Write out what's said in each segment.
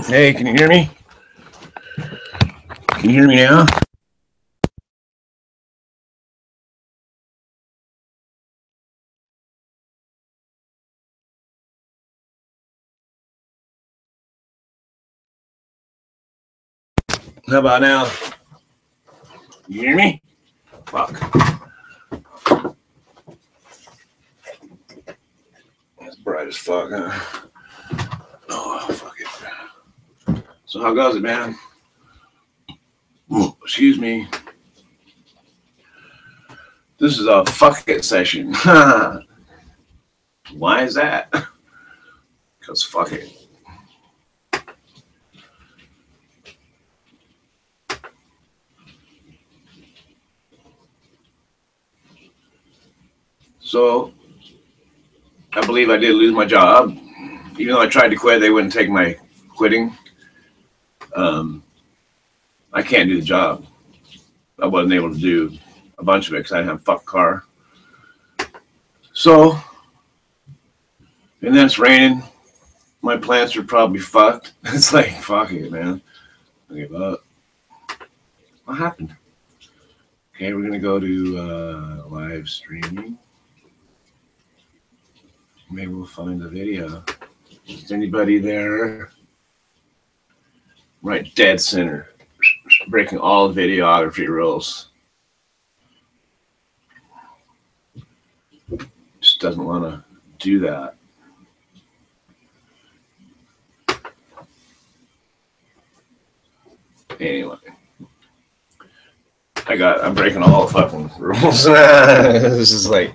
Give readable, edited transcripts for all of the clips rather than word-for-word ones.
Hey, can you hear me? Can you hear me now? How about now? You hear me? Fuck. It's bright as fuck, huh? Oh, fuck it. So how goes it, man? Ooh, excuse me. This is a fuck it session. Why is that? Because fuck it. So, I believe I did lose my job. Even though I tried to quit, they wouldn't take my quitting. I can't do the job. I wasn't able to do a bunch of it because I didn't have a fucking car. So, and then it's raining. My plants are probably fucked. It's like, fuck it, man. I give up. What happened? Okay, we're going to go to live streaming. Maybe we'll find the video. Is anybody there? Right, dead center. Breaking all videography rules. Just doesn't want to do that. Anyway. I'm breaking all the fucking rules. This is like,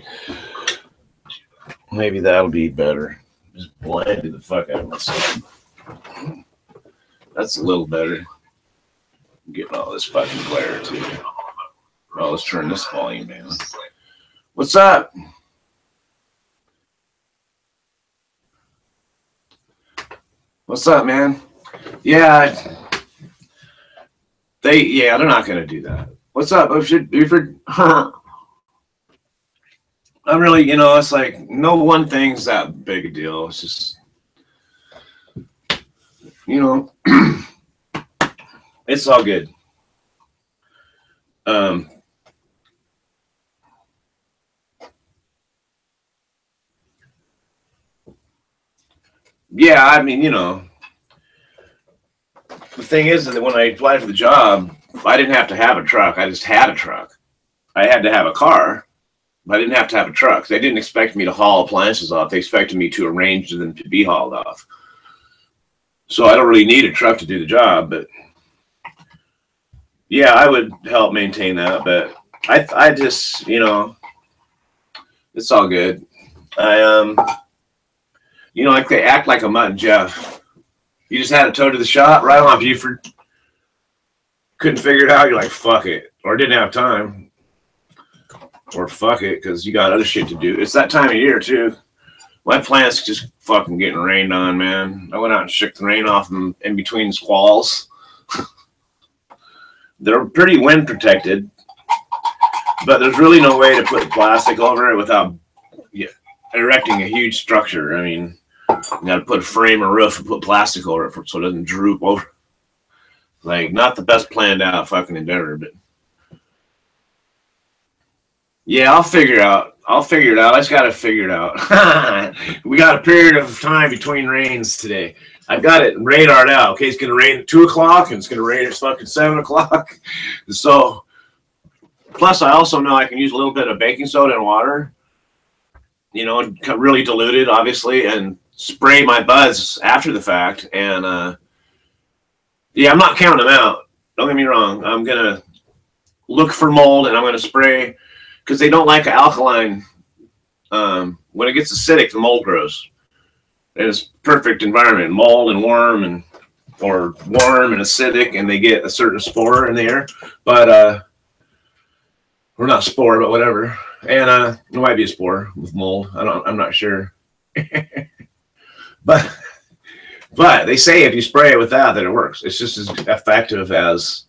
maybe that'll be better. Just blended the fuck out of myself. That's a little better. I'm getting all this fucking glare too. Oh, let's turn this volume down. What's up? What's up, man? Yeah, they're not gonna do that. What's up? I'm really, it's like no one thing's that big a deal. It's just, it's all good. Yeah, I mean, the thing is that when I applied for the job, I didn't have to have a truck. I just had a truck. I had to have a car, but I didn't have to have a truck. They didn't expect me to haul appliances off. They expected me to arrange them to be hauled off. So I don't really need a truck to do the job, but yeah, I would help maintain that. But I just, it's all good. Like they act like a mutt and Jeff. You just had it towed to the shop, right on Buford. Couldn't figure it out. You're like, fuck it. Or didn't have time. Or fuck it, because you got other shit to do. It's that time of year, too. My plant's just fucking getting rained on, man. I went out and shook the rain off them in between squalls. They're pretty wind protected. But there's really no way to put plastic over it without erecting a huge structure. I mean, you got to put a frame or roof and put plastic over it so it doesn't droop over. Like, not the best planned out fucking endeavor, but yeah, I'll figure it out. I just got to figure it out. We got a period of time between rains today. I've got it radared out. Okay, it's going to rain at 2 o'clock and it's going to rain at fucking 7 o'clock. So, plus I also know I can use a little bit of baking soda and water, really diluted, obviously, and spray my buds after the fact. And yeah, I'm not counting them out. Don't get me wrong. I'm going to look for mold and I'm going to spray because they don't like alkaline. When it gets acidic, the mold grows. And it's perfect environment, mold and worm or warm and acidic, and they get a certain spore in the air. But or not spore, but whatever. And it might be a spore with mold. I'm not sure. But they say if you spray it with that it works. It's just as effective as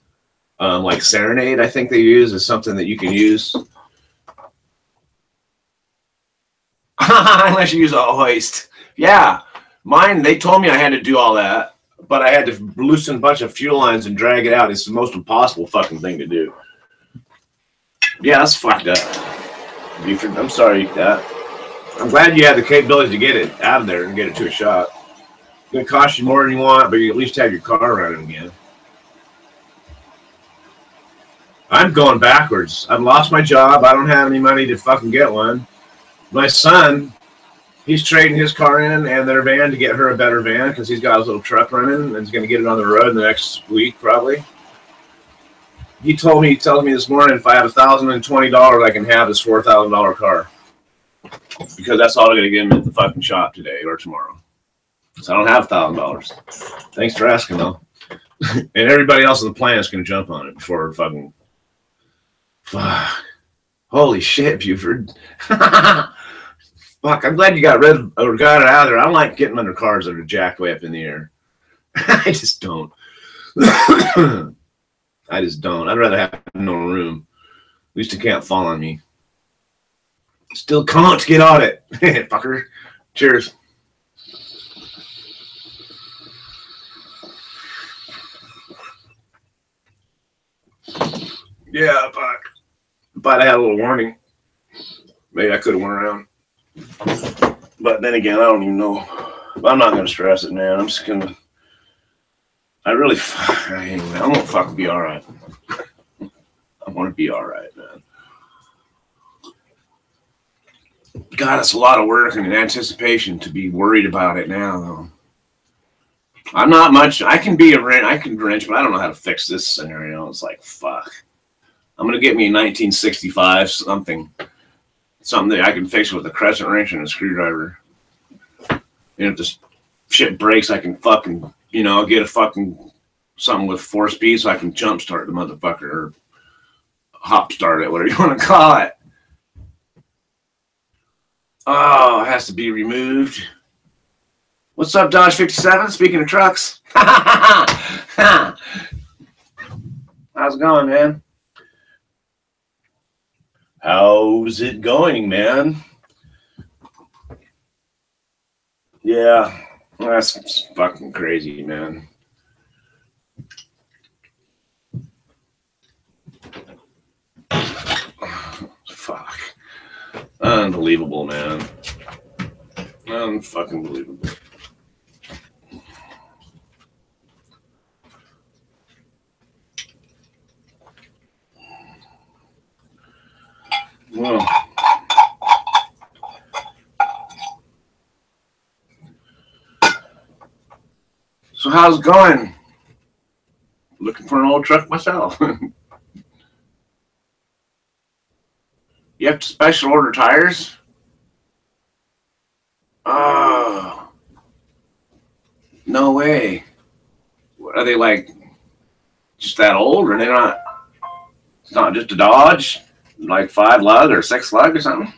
like Serenade, I think they use, is something that you can use. Unless you use a hoist. Yeah. Mine, they told me I had to do all that. but I had to loosen a bunch of fuel lines and drag it out. It's the most impossible fucking thing to do. Yeah, that's fucked up. Buford, I'm sorry, I'm glad you had the capability to get it out of there and get it to a shop. It's going to cost you more than you want, but you at least have your car running again. I'm going backwards. I've lost my job. I don't have any money to fucking get one. My son, he's trading his car in and their van to get her a better van because he's got his little truck running and he's going to get it on the road in the next week probably. He tells me this morning if I have $1,020, I can have this $4,000 car because that's all I'm going to give him at the fucking shop today or tomorrow. So I don't have $1,000. Thanks for asking though. And everybody else in the plant is going to jump on it before fucking. Fuck. Holy shit, Buford. Fuck, I'm glad you got rid of or got it out of there. I don't like getting under cars that are jacked way up in the air. I just don't. I just don't. I'd rather have no room. At least it can't fall on me. Still can't get on it. Fucker. Cheers. Yeah, fuck. If I'd had a little warning, maybe I could have went around. But then again, I don't even know. I'm not going to stress it, man. I'm just going to. I'm going to fucking be all right. I want to be all right, man. God, it's a lot of work and anticipation to be worried about it now, though. I'm not much. I can wrench, but I don't know how to fix this scenario. It's like, fuck. I'm going to get me a 1965 something that I can fix with a crescent wrench and a screwdriver. And if this shit breaks, I can fucking, get a fucking something with 4 speeds so I can jump start the motherfucker or hop start it, whatever you want to call it. Oh, it has to be removed. What's up, Dodge 57? Speaking of trucks. How's it going, man? How's it going, man? Yeah, that's fucking crazy, man. Fuck. Unbelievable, man. Unfucking believable. Well, so how's it going? Looking for an old truck myself. You have to special order tires? Oh, no way. Are they like just that old, or are they not? It's not just a Dodge, like 5 lug or 6 lug or something.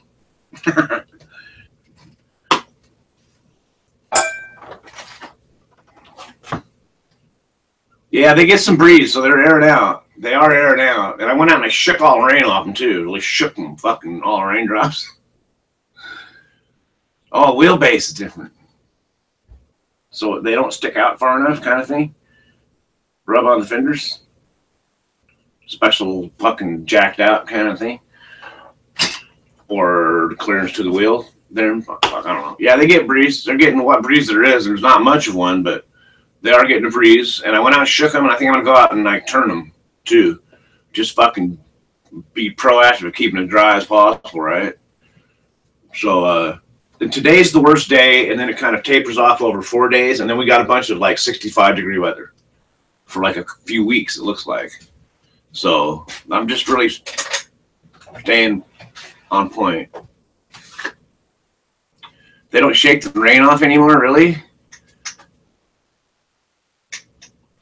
Yeah, they get some breeze, so they're aired out. They are aired out. And I went out and I shook all the rain off them, too. Really shook them, fucking all the raindrops. Oh, wheelbase is different. So they don't stick out far enough, kind of thing. Rub on the fenders. Special fucking jacked out kind of thing. Or clearance to the wheel. There, I don't know. Yeah, they get breeze. They're getting what breeze there is. There's not much of one, but they are getting a breeze. And I went out and shook them, and I think I'm going to go out and like turn them, too. Just fucking be proactive at keeping it dry as possible, right? So, today's the worst day, and then it kind of tapers off over 4 days, and then we got a bunch of like 65-degree weather for like a few weeks, it looks like. So I'm just really staying on point. They don't shake the rain off anymore, really?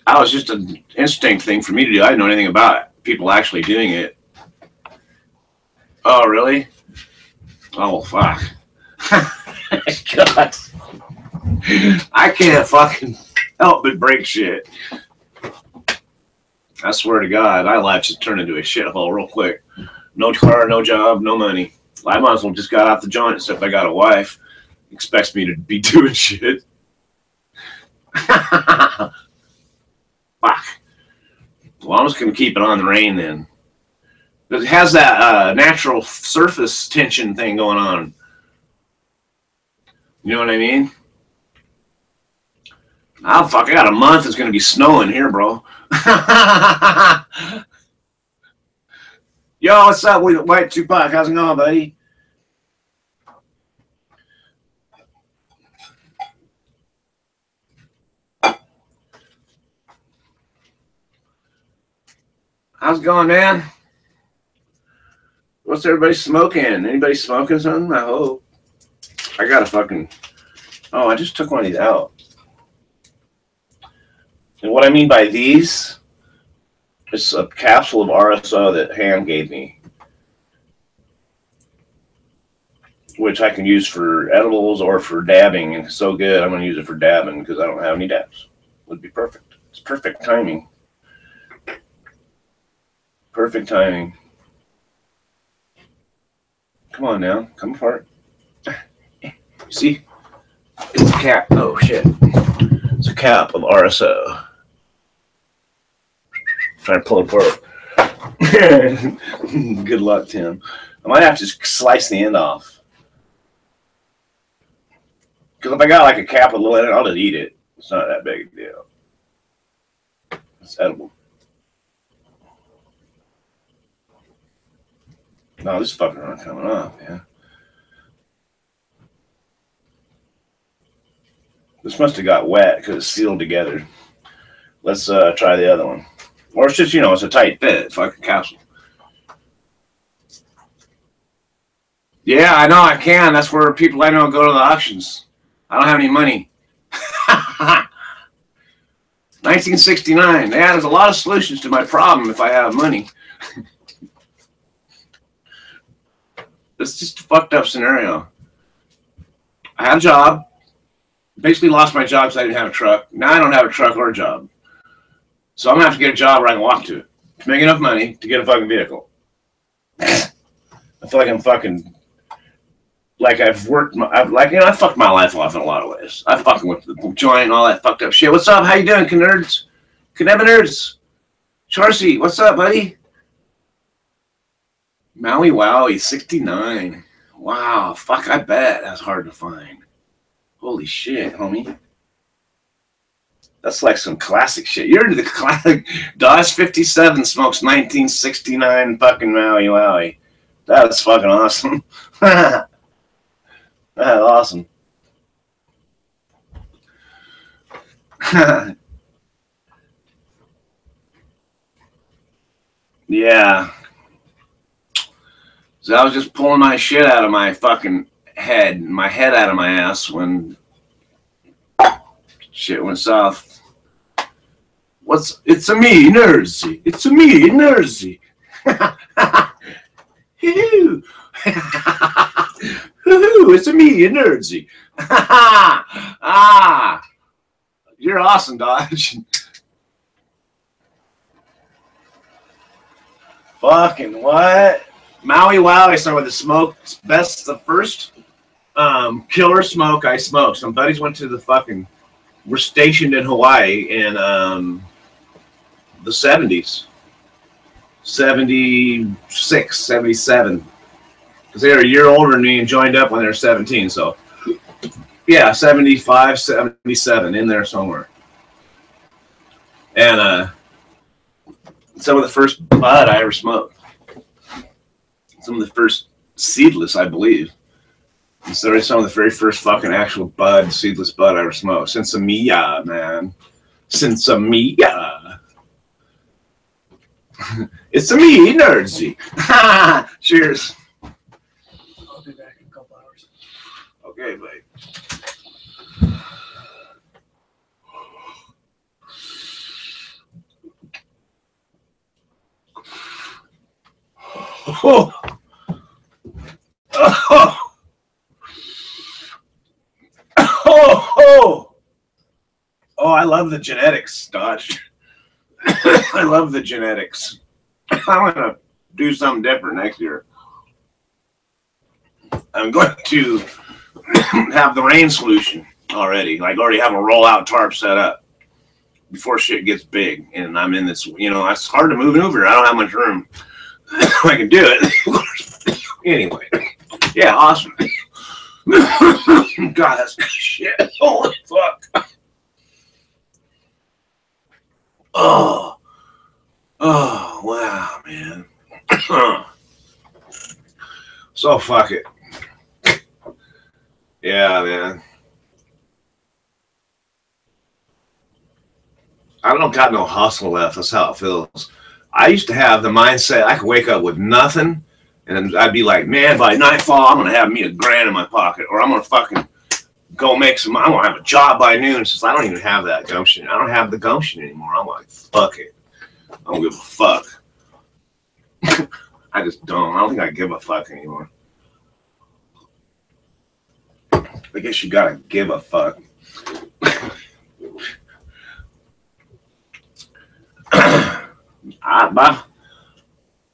That was just an instinct thing for me to do. I didn't know anything about it. People actually doing it. Oh, really? Oh, fuck. God. I can't fucking help but break shit. I swear to God, my life just turned into a shithole real quick. No car, no job, no money. I might as well just got out the joint, except I got a wife. Expects me to be doing shit. Fuck. Well, I'm just going to keep it on the rain then. It has that natural surface tension thing going on. You know what I mean? Oh, fuck, I got a month. It's going to be snowing here, bro. Yo, what's up, White Tupac? How's it going, buddy? How's it going, man? What's everybody smoking? Anybody smoking something? I hope. I got a fucking... Oh, I just took one of these out. And what I mean by these is a capsule of RSO that Ham gave me, which I can use for edibles or for dabbing. And it's so good, I'm going to use it for dabbing because I don't have any dabs. It would be perfect. It's perfect timing. Perfect timing. Come on now. Come apart. See? It's a cap. Oh, shit. It's a cap of RSO. Trying to pull it apart. Good luck, Tim. I might have to slice the end off. Because if I got like a cap with a little in it, I'll just eat it. It's not that big a deal. It's edible. No, this fucking aren't coming off, man. This must have got wet because it's sealed together. Let's try the other one. Or it's just, you know, it's a tight fit. Fucking capsule. Yeah, I know I can. That's where people I know go to the auctions. I don't have any money. 1969. Yeah, there's a lot of solutions to my problem if I have money. It's just a fucked up scenario. I had a job. Basically lost my job because I didn't have a truck. Now I don't have a truck or a job. So I'm going to have to get a job where I can walk to it to make enough money to get a fucking vehicle. I feel like I'm fucking... Like I've worked... I fucked my life off in a lot of ways. I fucking went to the joint and all that fucked up shit. What's up? How you doing, nerds? Nerds? Charcy, what's up, buddy? Maui Wowie, 69. Wow, fuck, I bet that's hard to find. Holy shit, homie. That's like some classic shit. You're into the classic. Dodge 57 smokes 1969 fucking Maui Wowie. That's fucking awesome. That's awesome. Yeah. So I was just pulling my shit out of my fucking head, my head out of my ass when shit went south. It's a me, Nersy. It's a me, Nersy. Hoo-hoo. Hoo-hoo, it's a me, Nersy. Ah, you're awesome, Dodge. Fucking what? Maui Wowie, some of the smoke, the first killer smoke I smoked. Some buddies went to the fucking, we're stationed in Hawaii in the 70s. 76, 77. Because they were a year older than me and joined up when they were 17. So, yeah, 75, 77, in there somewhere. And some of the first bud I ever smoked. Some of the first seedless, I believe. And so some of the very first fucking actual bud, seedless bud I ever smoked. Since-a-mia, man. Since-a-mia. It's a me, Nerdsy. Cheers. I'll be back in a couple hours. Okay, buddy. Oh. Oh. Oh. Oh, I love the genetics, Dodge. I love the genetics. I'm going to do something different next year. I'm going to have the rain solution. already. Like already have a rollout tarp set up before shit gets big. And I'm in this, you know, it's hard to move over. I don't have much room. I can do it. Anyway, yeah, awesome. God, that's shit. Holy fuck. Oh, wow, man. So fuck it. Yeah, man. I don't got no hustle left. That's how it feels. I used to have the mindset I could wake up with nothing, and I'd be like, man, by nightfall, I'm going to have me $1,000 in my pocket, or I'm going to fucking go make some, I'm going to have a job by noon. Since I don't even have that gumption. I don't have the gumption anymore. I'm like, fuck it. I don't give a fuck. I just don't. I don't think I give a fuck anymore. I guess you gotta give a fuck.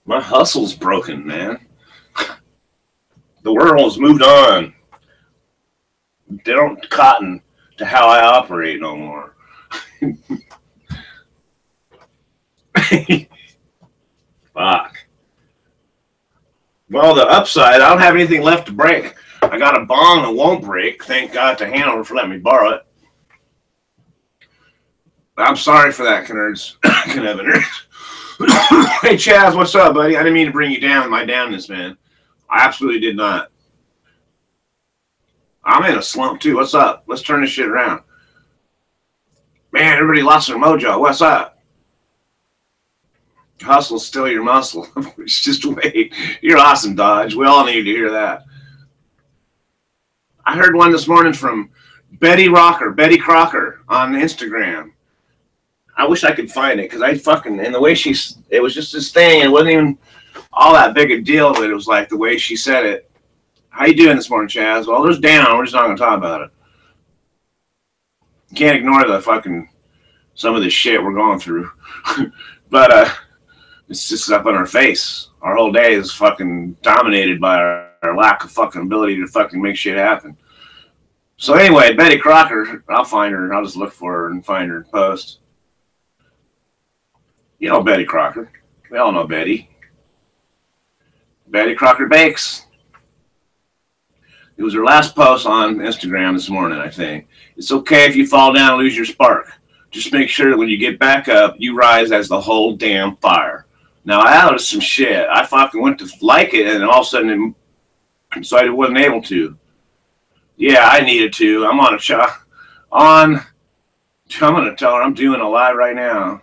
My hustle's broken, man. The world's moved on. They don't cotton to how I operate no more. Fuck. Well, the upside, I don't have anything left to break. I got a bong that won't break. Thank God to Hanover for letting me borrow it. I'm sorry for that, Knerds. Hey, Chaz, what's up, buddy? I didn't mean to bring you down with my downness, man. I absolutely did not. I'm in a slump, too. What's up? Let's turn this shit around. Man, everybody lost their mojo. What's up? Hustle's still your muscle. Just wait. You're awesome, Dodge. We all need to hear that. I heard one this morning from Betty Crocker on Instagram. I wish I could find it because I fucking, and the way it was just this thing. It wasn't even all that big a deal, but it was like the way she said it. How you doing this morning, Chaz? Well, there's down. We're just not going to talk about it. You can't ignore the fucking, some of the shit we're going through. But, it's just up on our face. Our whole day is fucking dominated by our lack of fucking ability to fucking make shit happen. So anyway, Betty Crocker, I'll find her. I'll just look for her and find her post. You know Betty Crocker. We all know Betty. Betty Crocker Bakes. It was her last post on Instagram this morning, I think. It's okay if you fall down and lose your spark. Just make sure that when you get back up, you rise as the whole damn fire. Now, I added some shit. I fucking went to like it, and all of a sudden, it decided I wasn't able to. Yeah, I needed to. I'm on a I'm going to tell her I'm doing a live right now.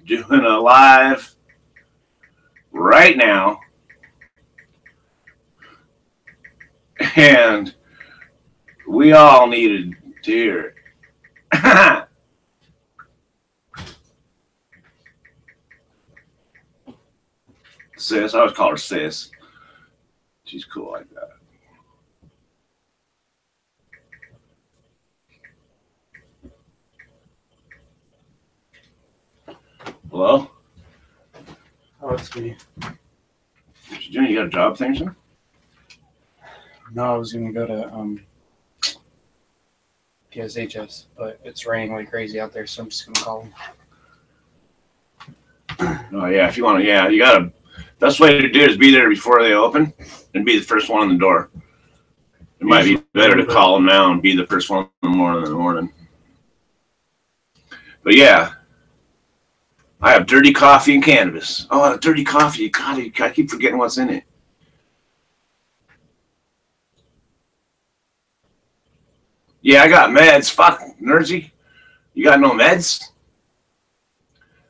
Doing a live right now. And we all needed to hear it. Sis, I always call her Sis. She's cool like that. Hello? Oh, it's me. What you doing? You got a job thing, sir? No, I was gonna go to PSHS, but it's raining like crazy out there, so I'm just gonna call them. Oh yeah, if you want to, yeah, you gotta. Best way to do it is be there before they open and be the first one on the door. It might be better to call them now and be the first one in the morning. But yeah, I have dirty coffee and cannabis. Oh, dirty coffee. God, I keep forgetting what's in it. Yeah, I got meds. Fuck, Nerdsy. You got no meds?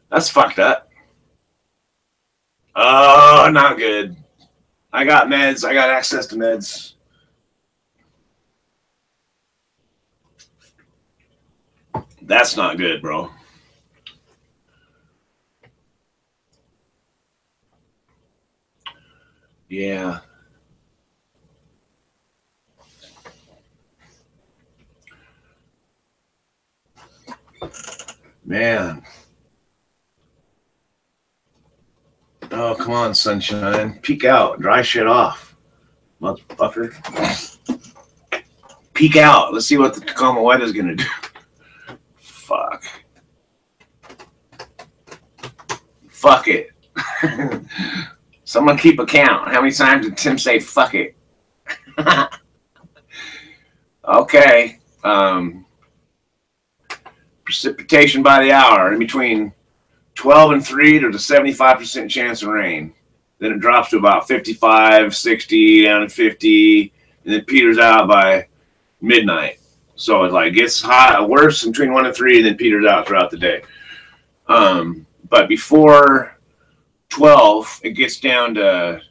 That's fucked up. Oh, not good. I got meds. I got access to meds. That's not good, bro. Yeah. Man. Oh, come on, sunshine. Peek out. Dry shit off. Motherfucker. peek out. Let's see what the Tacoma weather's gonna do. Fuck. Fuck it. Someone keep a count. How many times did Tim say fuck it? Okay. Precipitation by the hour. In between 12 and 3, there's a 75% chance of rain. Then it drops to about 55, 60, down to 50, and then peters out by midnight. So it like gets hot, worse between 1 and 3, and then peters out throughout the day. But before 12, it gets down to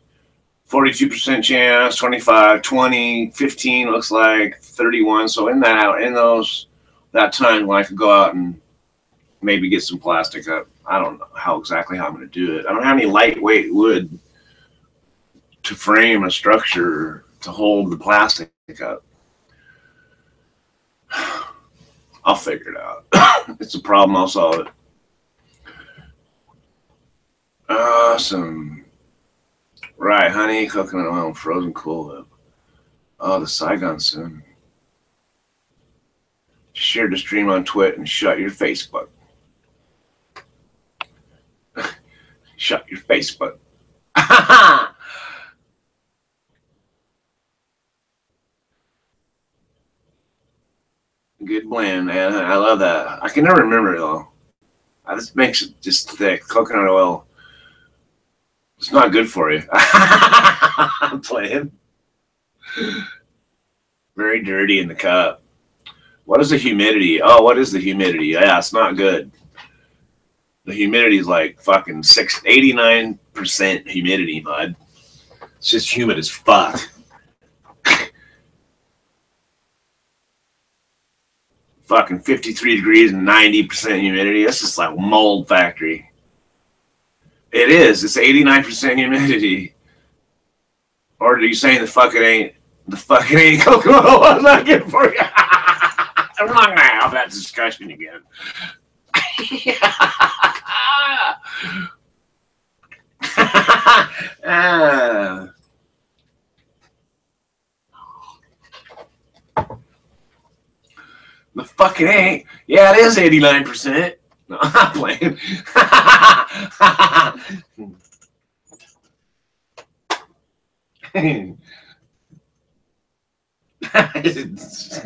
42% chance, 25, 20, 15 looks like, 31. So in that time when I could go out and maybe get some plastic up. I don't know exactly how I'm going to do it. I don't have any lightweight wood to frame a structure to hold the plastic up. I'll figure it out. It's a problem. I'll solve it. Awesome. Right, honey, coconut oil, and frozen Cool Whip. Oh, the Saigon soon. Share the stream on Twitch and shut your Facebook. Shut your Facebook. Good blend, man. I love that. I can never remember it though. This makes it just thick. Coconut oil. It's not good for you. I'm playing. Very dirty in the cup. What is the humidity? Oh, what is the humidity? Yeah, it's not good. The humidity is like fucking 89% humidity, bud. It's just humid as fuck. Fucking 53 degrees and 90% humidity. That's just like mold factory. It is. It's 89% humidity. Or are you saying the fucking ain't coconut oil? I'm not good for you. I'm not gonna have that discussion again. The fucking ain't. Yeah, it is 89%. No, I'm not playing.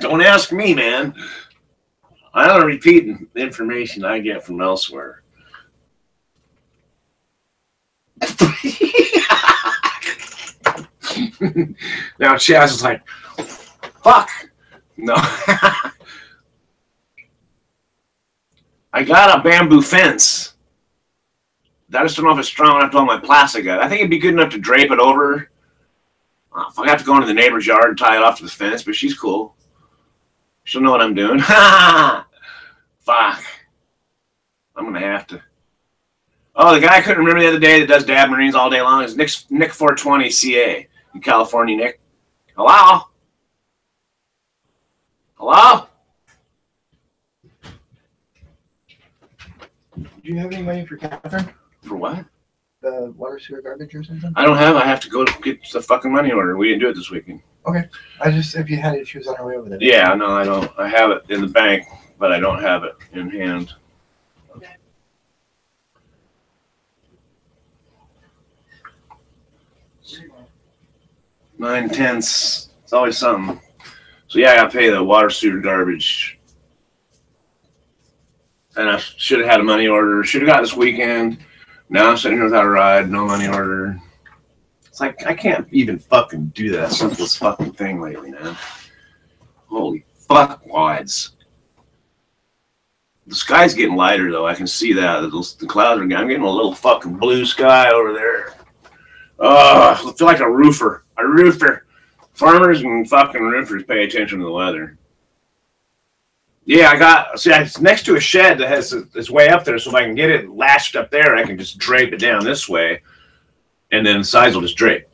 Don't ask me, man. I don't repeat information I get from elsewhere. Now Chaz is like, fuck. No. I got a bamboo fence. I just don't know if it's strong enough to hold my plastic up. I think it'd be good enough to drape it over. If I have to go into the neighbor's yard and tie it off to the fence, but she's cool. She'll know what I'm doing. Fuck. I'm going to have to. Oh, the guy I couldn't remember the other day that does dab marines all day long is Nick 420 CA in California. Nick. Hello? Hello? Do you have any money for Catherine? For what? The water sewer garbage or something? I don't have. I have to go get the fucking money order. We didn't do it this weekend. Okay. If you had it, she was on her way over there. Yeah, no, I don't. I have it in the bank, but I don't have it in hand. Okay. $9.10. It's always something. So yeah, I gotta pay the water sewer garbage. And I should have had a money order. Should have got this weekend. Now I'm sitting here without a ride, no money order. It's like I can't even fucking do that simplest fucking thing lately, man. Holy fuck wads. The sky's getting lighter though. I can see that. The clouds are. I'm getting a little fucking blue sky over there. I feel like a roofer. A roofer. Farmers and fucking roofers pay attention to the weather. Yeah, it's next to a shed that has this way up there, so if I can get it lashed up there, I can just drape it down this way, and then the sides will just drape,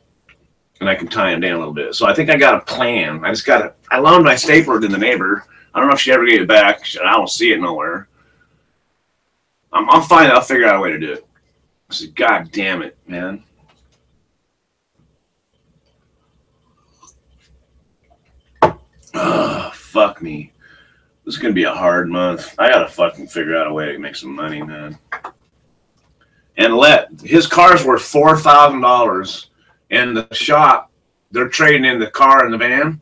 and I can tie them down a little bit. So I think I got a plan. I loaned my stapler to the neighbor. I don't know if she ever gave it back. I don't see it nowhere. I'll find it. I'll figure out a way to do it. I said, God damn it, man. Fuck me. This is gonna be a hard month. I gotta fucking figure out a way to make some money, man. And his car's worth $4,000, and the shop, they're trading in the car and the van.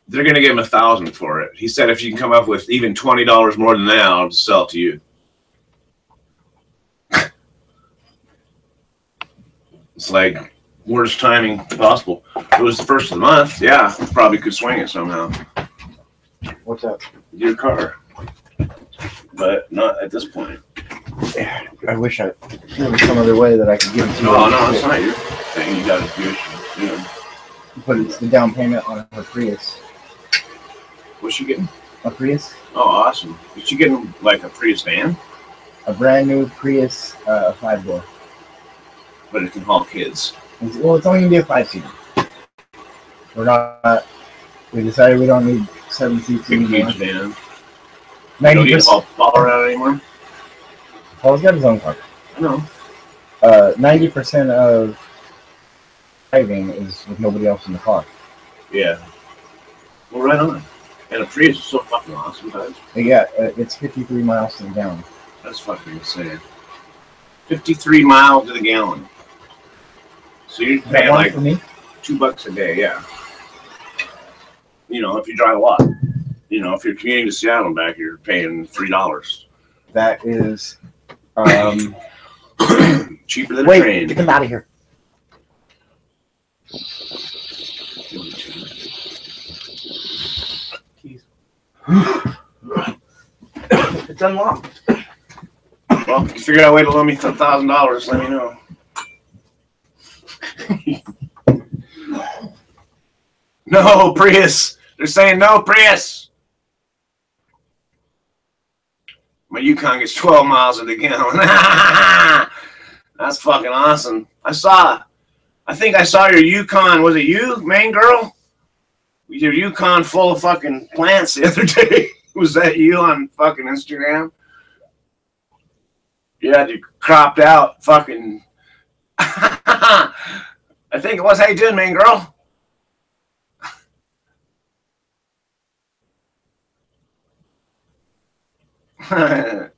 They're gonna give him $1,000 for it. He said if you can come up with even $20 more than that, I'll just sell it to you. It's like worst timing possible. If it was the first of the month, yeah, probably could swing it somehow. What's up? Your car, but not at this point. Yeah, I wish there was some other way that I could give it to you. No, it's not your thing. You got to do it. You know. But it's the down payment on her Prius. What's she getting? A Prius? Oh, awesome. Is she getting like a Prius van? A brand new Prius 5-door. But it can haul kids. Well, it's only going to be a 5-seater. We're not. We decided we don't need 7 seats Big anymore. huge van. You 90%. don't need to haul Paul around anymore? Paul's got his own car. I know. 90% of driving is with nobody else in the car. Yeah. Well, right on. And a Prius is so fucking awesome, guys. Yeah, it's 53 miles to the gallon. That's fucking insane. 53 miles to the gallon. So you're paying like for me? $2 a day, yeah. You know, if you drive a lot. You know, if you're commuting to Seattle and back, you're paying $3. That is cheaper than a train. Get them out of here. Keys. It's unlocked. Well, if you figure out a way to loan me $1,000, let me know. No, Prius. They're saying no, Prius. My Yukon gets 12 miles to the gallon. That's fucking awesome. I think I saw your Yukon. Was it you, main girl? Your Yukon full of fucking plants the other day. Was that you on fucking Instagram? You had you cropped out fucking. I think it was. How you doing, main girl? I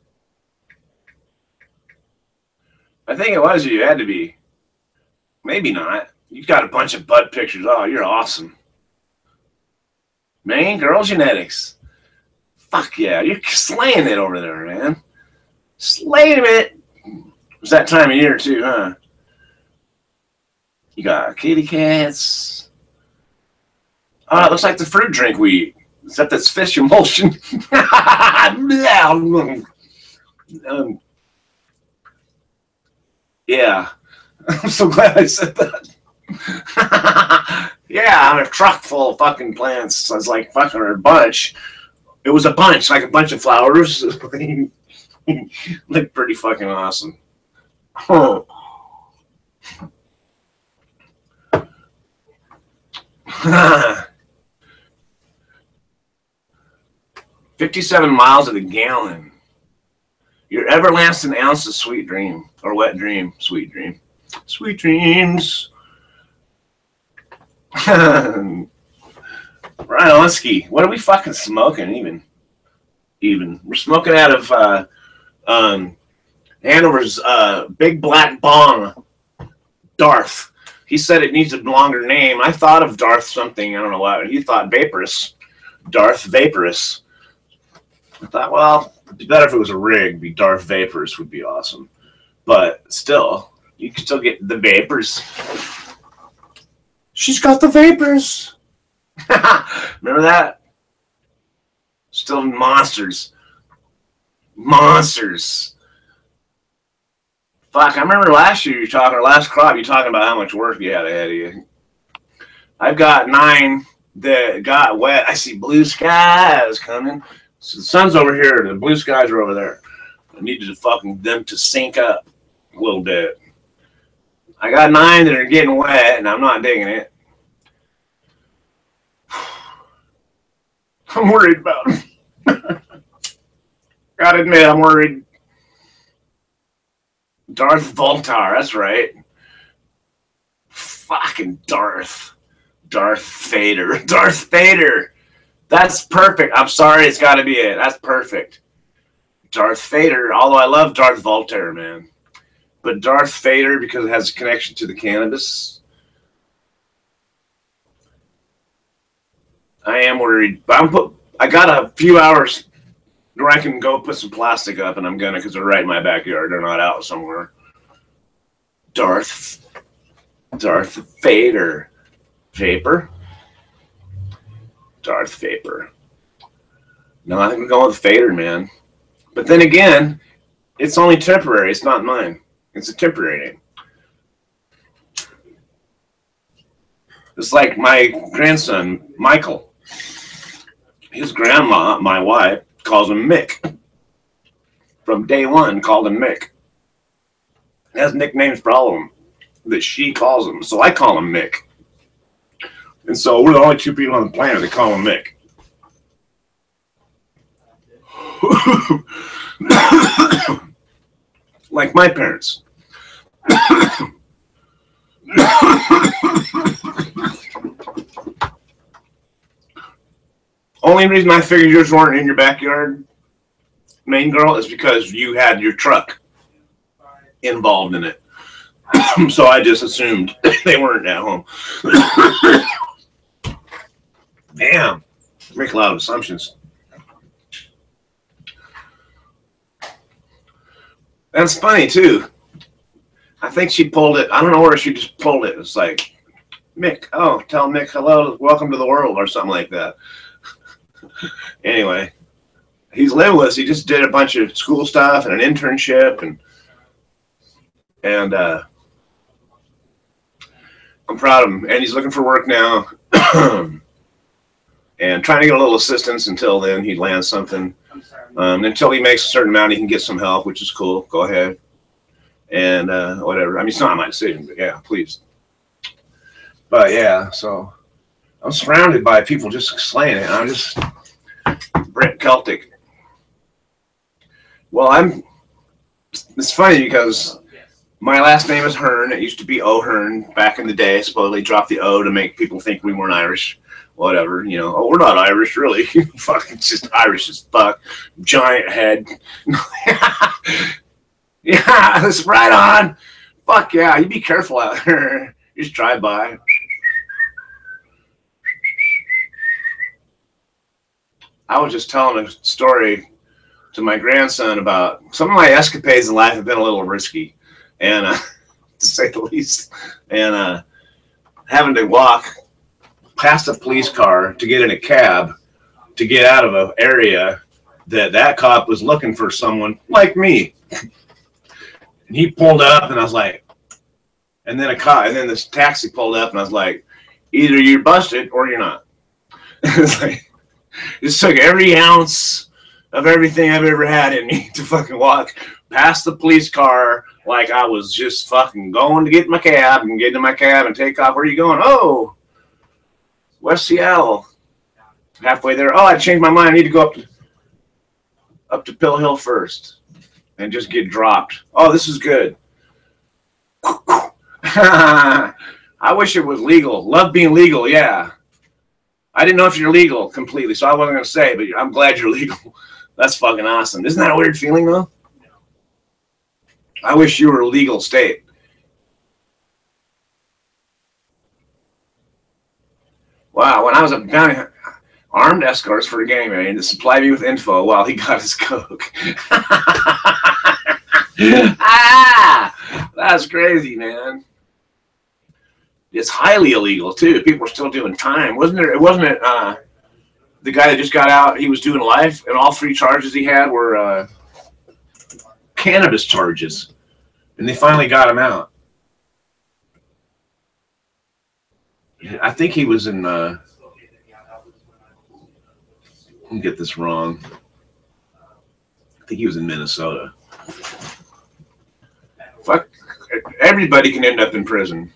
think it was you. It had to be. Maybe not. You got a bunch of butt pictures. Oh, you're awesome. Main girl genetics. Fuck yeah. You're slaying it over there, man. Slaying it. It's that time of year, too, huh? You got kitty cats. Oh, it looks like the fruit drink we eat. Except that's fish emulsion. Yeah. I'm so glad I said that. Yeah, I'm a truck full of fucking plants. So it's like fucking a bunch. It was a bunch, like a bunch of flowers. Looked pretty fucking awesome. Oh. 57 miles to the gallon. Your everlasting ounce of sweet dream. Or wet dream. Sweet dream. Sweet dreams. Ryan Oski. What are we fucking smoking even? We're smoking out of Hanover's Big Black Bong. Darth. He said it needs a longer name. I thought of Darth something. I don't know why. He thought Vaporous. Darth Vaporous. I thought, well, it'd be better if it was a rig. It'd be Darth Vaporous would be awesome. But still, you can still get the vapors. She's got the vapors. Remember that? Still monsters. Monsters. Fuck, I remember last year last crop, you talking about how much work you had ahead of you. I've got 9 that got wet. I see blue skies coming. So the sun's over here. The blue skies are over there. I needed them to sync up a little bit. I got 9 that are getting wet, and I'm not digging it. I'm worried about them. Gotta admit, I'm worried. Darth Voltar, that's right. Fucking Darth. Darth Vader. Darth Vader. That's perfect. I'm sorry, it's got to be it. That's perfect. Darth Vader, although I love Darth Voltaire, man. But Darth Vader, because it has a connection to the cannabis, I am worried. But I got a few hours where I can go put some plastic up, and I'm going to, because they're right in my backyard. They're not out somewhere. Darth Vader. Vapor? Darth Vapor. No, I think we're going with Vader, man. But then again, it's only temporary. It's not mine. It's a temporary name. It's like my grandson, Michael. His grandma, my wife, calls him Mick. From day one, called him Mick. He has nicknames for all of them that she calls him. So I call him Mick. And so we're the only two people on the planet that call him Mick. Like my parents. Only reason I figured yours weren't in your backyard, main girl, is because you had your truck involved in it. So I just assumed they weren't at home. Damn. Make a lot of assumptions. That's funny, too. I think she pulled it. I don't know where she just pulled it. It's like, Mick, oh, tell Mick hello, welcome to the world, or something like that. Anyway, he's living with us. He just did a bunch of school stuff and an internship, and I'm proud of him. And he's looking for work now, and trying to get a little assistance until then he lands something. Until he makes a certain amount, he can get some help, which is cool. Go ahead. And whatever. I mean, it's not my decision, but yeah, please. But yeah, so I'm surrounded by people just slaying it. I'm just Brent Celtic. Well, it's funny because my last name is Hearn. It used to be O'Hearn back in the day. Supposedly dropped the O to make people think we weren't Irish. Whatever, you know. Oh, we're not Irish, really. Fucking just Irish as fuck. Giant head. Yeah, that's right on. Fuck yeah, you be careful out there. You just drive by. I was just telling a story to my grandson about some of my escapades in life have been a little risky, and to say the least, and having to walk past a police car to get in a cab to get out of an area that cop was looking for someone like me. And he pulled up, and I was like, and then this taxi pulled up, and I was like, either you're busted or you're not. It's like, it just took every ounce of everything I've ever had in me to fucking walk past the police car like I was just fucking going to get in my cab and get in my cab and take off. Where are you going? Oh, West Seattle. Halfway there. Oh, I changed my mind. I need to go up to Pill Hill first and just get dropped. Oh, this is good. I wish it was legal. Love being legal, yeah. I didn't know if you're legal completely, so I wasn't going to say, but I'm glad you're legal. That's fucking awesome. Isn't that a weird feeling, though? I wish you were a legal state. Wow, when I was a bounty armed escorts for a gang raid to supply me with info while he got his coke. That's crazy, man. It's highly illegal too. People are still doing time. Wasn't it the guy that just got out, he was doing life, and all three charges he had were cannabis charges. And they finally got him out. I think he was in let me get this wrong. I think he was in Minnesota. Fuck, everybody can end up in prison.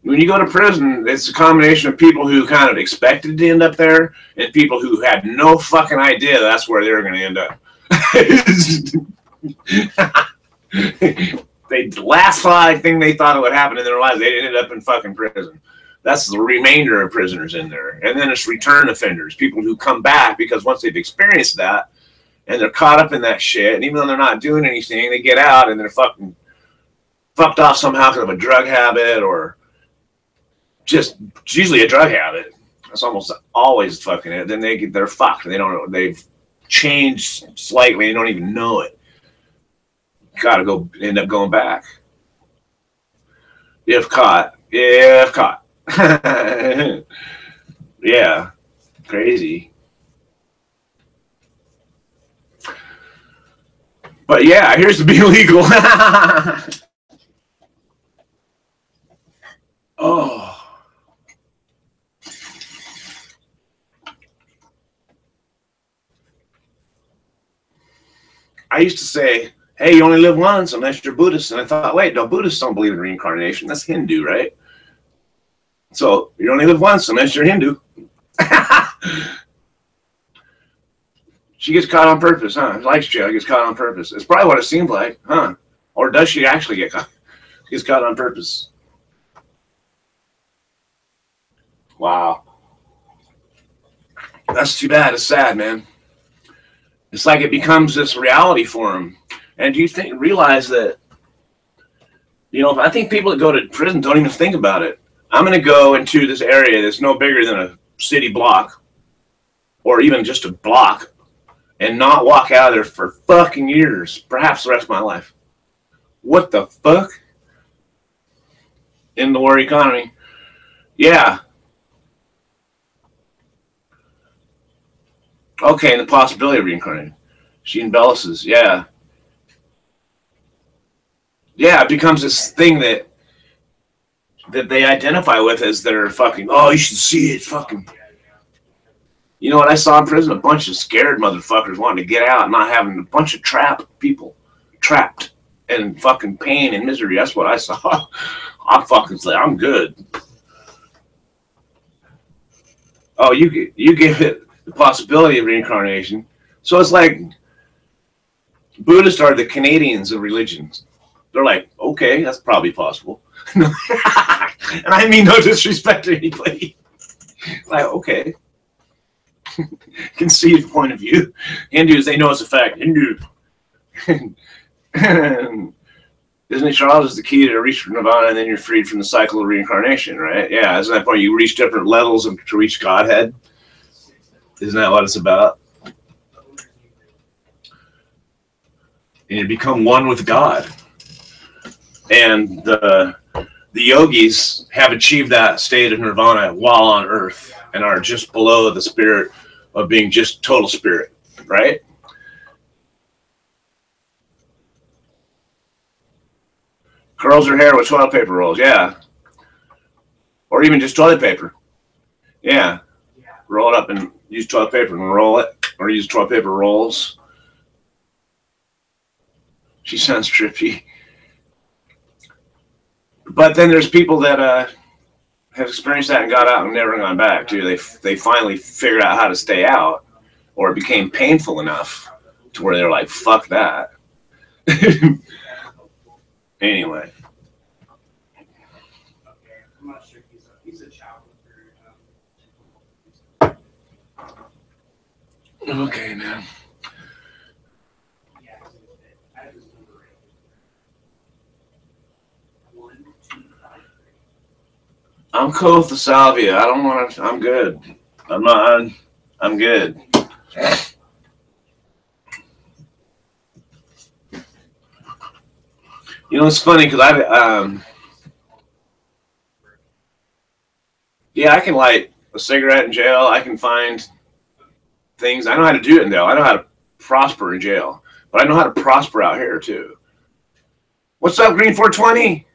When you go to prison, it's a combination of people who kind of expected to end up there and people who had no fucking idea that's where they were going to end up. The last thing they thought it would happen in their lives, they ended up in fucking prison. That's the remainder of prisoners in there. And then it's return offenders, people who come back because once they've experienced that and they're caught up in that shit, and even though they're not doing anything, they get out and they're fucking fucked off somehow because of a drug habit or just usually a drug habit. That's almost always fucking it. Then they're fucked. They don't know. They've changed slightly. They don't even know it. Gotta go end up going back. If caught. If caught. Yeah. Crazy. But yeah, here's to be illegal. Oh. I used to say, hey, you only live once unless you're Buddhist. And I thought, wait, no, Buddhists don't believe in reincarnation. That's Hindu, right? So you only live once unless you're Hindu. She gets caught on purpose, huh? Likes jail, gets caught on purpose. It's probably what it seems like, huh? Or does she actually get caught? She gets caught on purpose. Wow. That's too bad. It's sad, man. It's like it becomes this reality for them. And do you realize that, you know, I think people that go to prison don't even think about it. I'm going to go into this area that's no bigger than a city block or even just a block and not walk out of there for fucking years, perhaps the rest of my life. What the fuck? In the war economy. Yeah. Okay, and the possibility of reincarnating. She embellishes, yeah. Yeah, it becomes this thing that they identify with as their fucking, oh, you should see it, fucking. You know what I saw in prison? A bunch of scared motherfuckers wanting to get out and not having a bunch of trapped people. Trapped and fucking pain and misery. That's what I saw. I'm fucking like, I'm good. Oh, you give it the possibility of reincarnation. So it's like Buddhists are the Canadians of religions. They're like, okay, that's probably possible. And I mean no disrespect to anybody. Like, okay. Can see his point of view. Hindus, they know it's a fact. Hindu. Isn't it, Charles, is the key to reach nirvana and then you're freed from the cycle of reincarnation, right? Yeah, isn't that point you reach different levels to reach Godhead? Isn't that what it's about? And you become one with God. And the yogis have achieved that state of nirvana while on earth and are just below the spirit of being just total spirit, right? Curls her hair with toilet paper rolls, yeah. Or even just toilet paper. Yeah. Roll it up and use toilet paper and roll it. Or use toilet paper rolls. She sounds trippy. But then there's people that have experienced that and got out and never gone back, too. They finally figured out how to stay out. Or it became painful enough to where they're like, fuck that. Anyway. Okay, man. I'm cool with the salvia. I don't want to. I'm good. I'm not. I'm good. You know, it's funny because yeah, I can light a cigarette in jail. I can find things. I know how to do it in jail. I know how to prosper in jail, but I know how to prosper out here too. What's up, Green 420?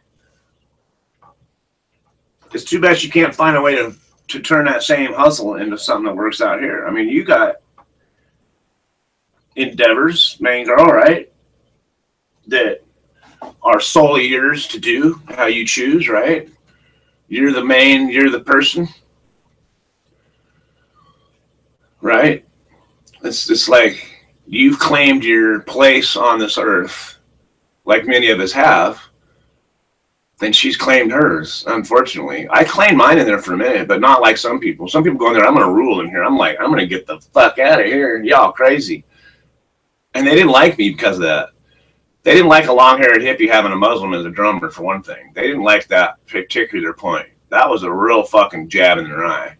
It's too bad you can't find a way to turn that same hustle into something that works out here. I mean, you got endeavors, main girl, right? That are solely yours to do how you choose, right? You're the person, right? It's just like you've claimed your place on this earth, like many of us have. And she's claimed hers, unfortunately. I claimed mine in there for a minute, but not like some people. Some people go in there, I'm going to rule in here. I'm like, I'm going to get the fuck out of here. Y'all crazy. And they didn't like me because of that. They didn't like a long-haired hippie having a Muslim as a drummer, for one thing. They didn't like that particular point. That was a real fucking jab in their eye.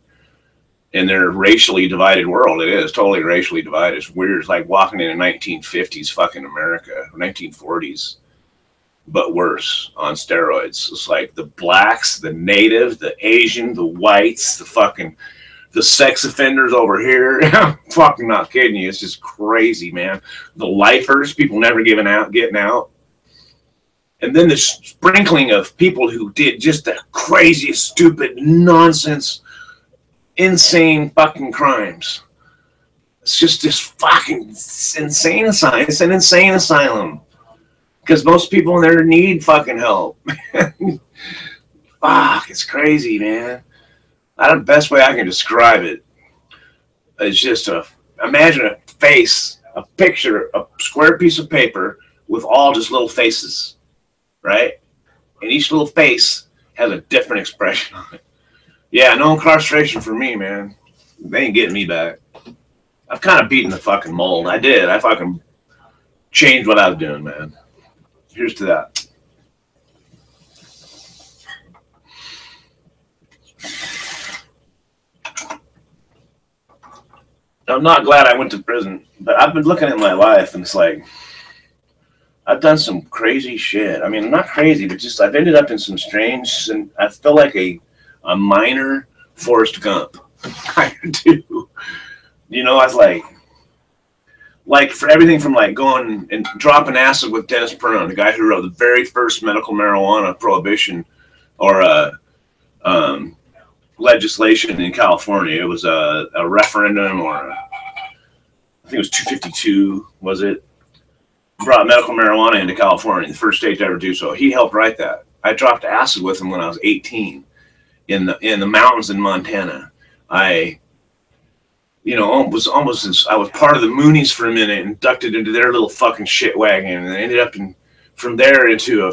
In their racially divided world, it is totally racially divided. It's weird. It's like walking in a 1950s fucking America, 1940s, but worse on steroids. It's like the blacks, the native, the Asian, the whites, the sex offenders over here. I'm fucking not kidding you. It's just crazy, man. The lifers, people never getting out. And then the sprinkling of people who did just the craziest, stupid, nonsense, insane fucking crimes. It's just this fucking insane asylum. It's an insane asylum. Because most people in there need fucking help. Fuck, it's crazy, man. The best way I can describe it is just imagine a face, a picture, a square piece of paper with all just little faces, right? And each little face has a different expression on it. Yeah, no incarceration for me, man. They ain't getting me back. I've kind of beaten the fucking mold. I did. I fucking changed what I was doing, man. Here's to that. I'm not glad I went to prison, but I've been looking at my life and it's like, I've done some crazy shit. I mean, not crazy, but just I've ended up in some strange, and I feel like a minor Forrest Gump. I do. You know, I was like for everything from like going and dropping acid with Dennis Peron, the guy who wrote the very first medical marijuana prohibition or legislation in California. It was a referendum, or I think it was 252, was it? Brought medical marijuana into California, the first state to ever do so. He helped write that. I dropped acid with him when I was 18 in the mountains in Montana. I was part of the Moonies for a minute, inducted into their little fucking shit wagon, and I ended up from there into a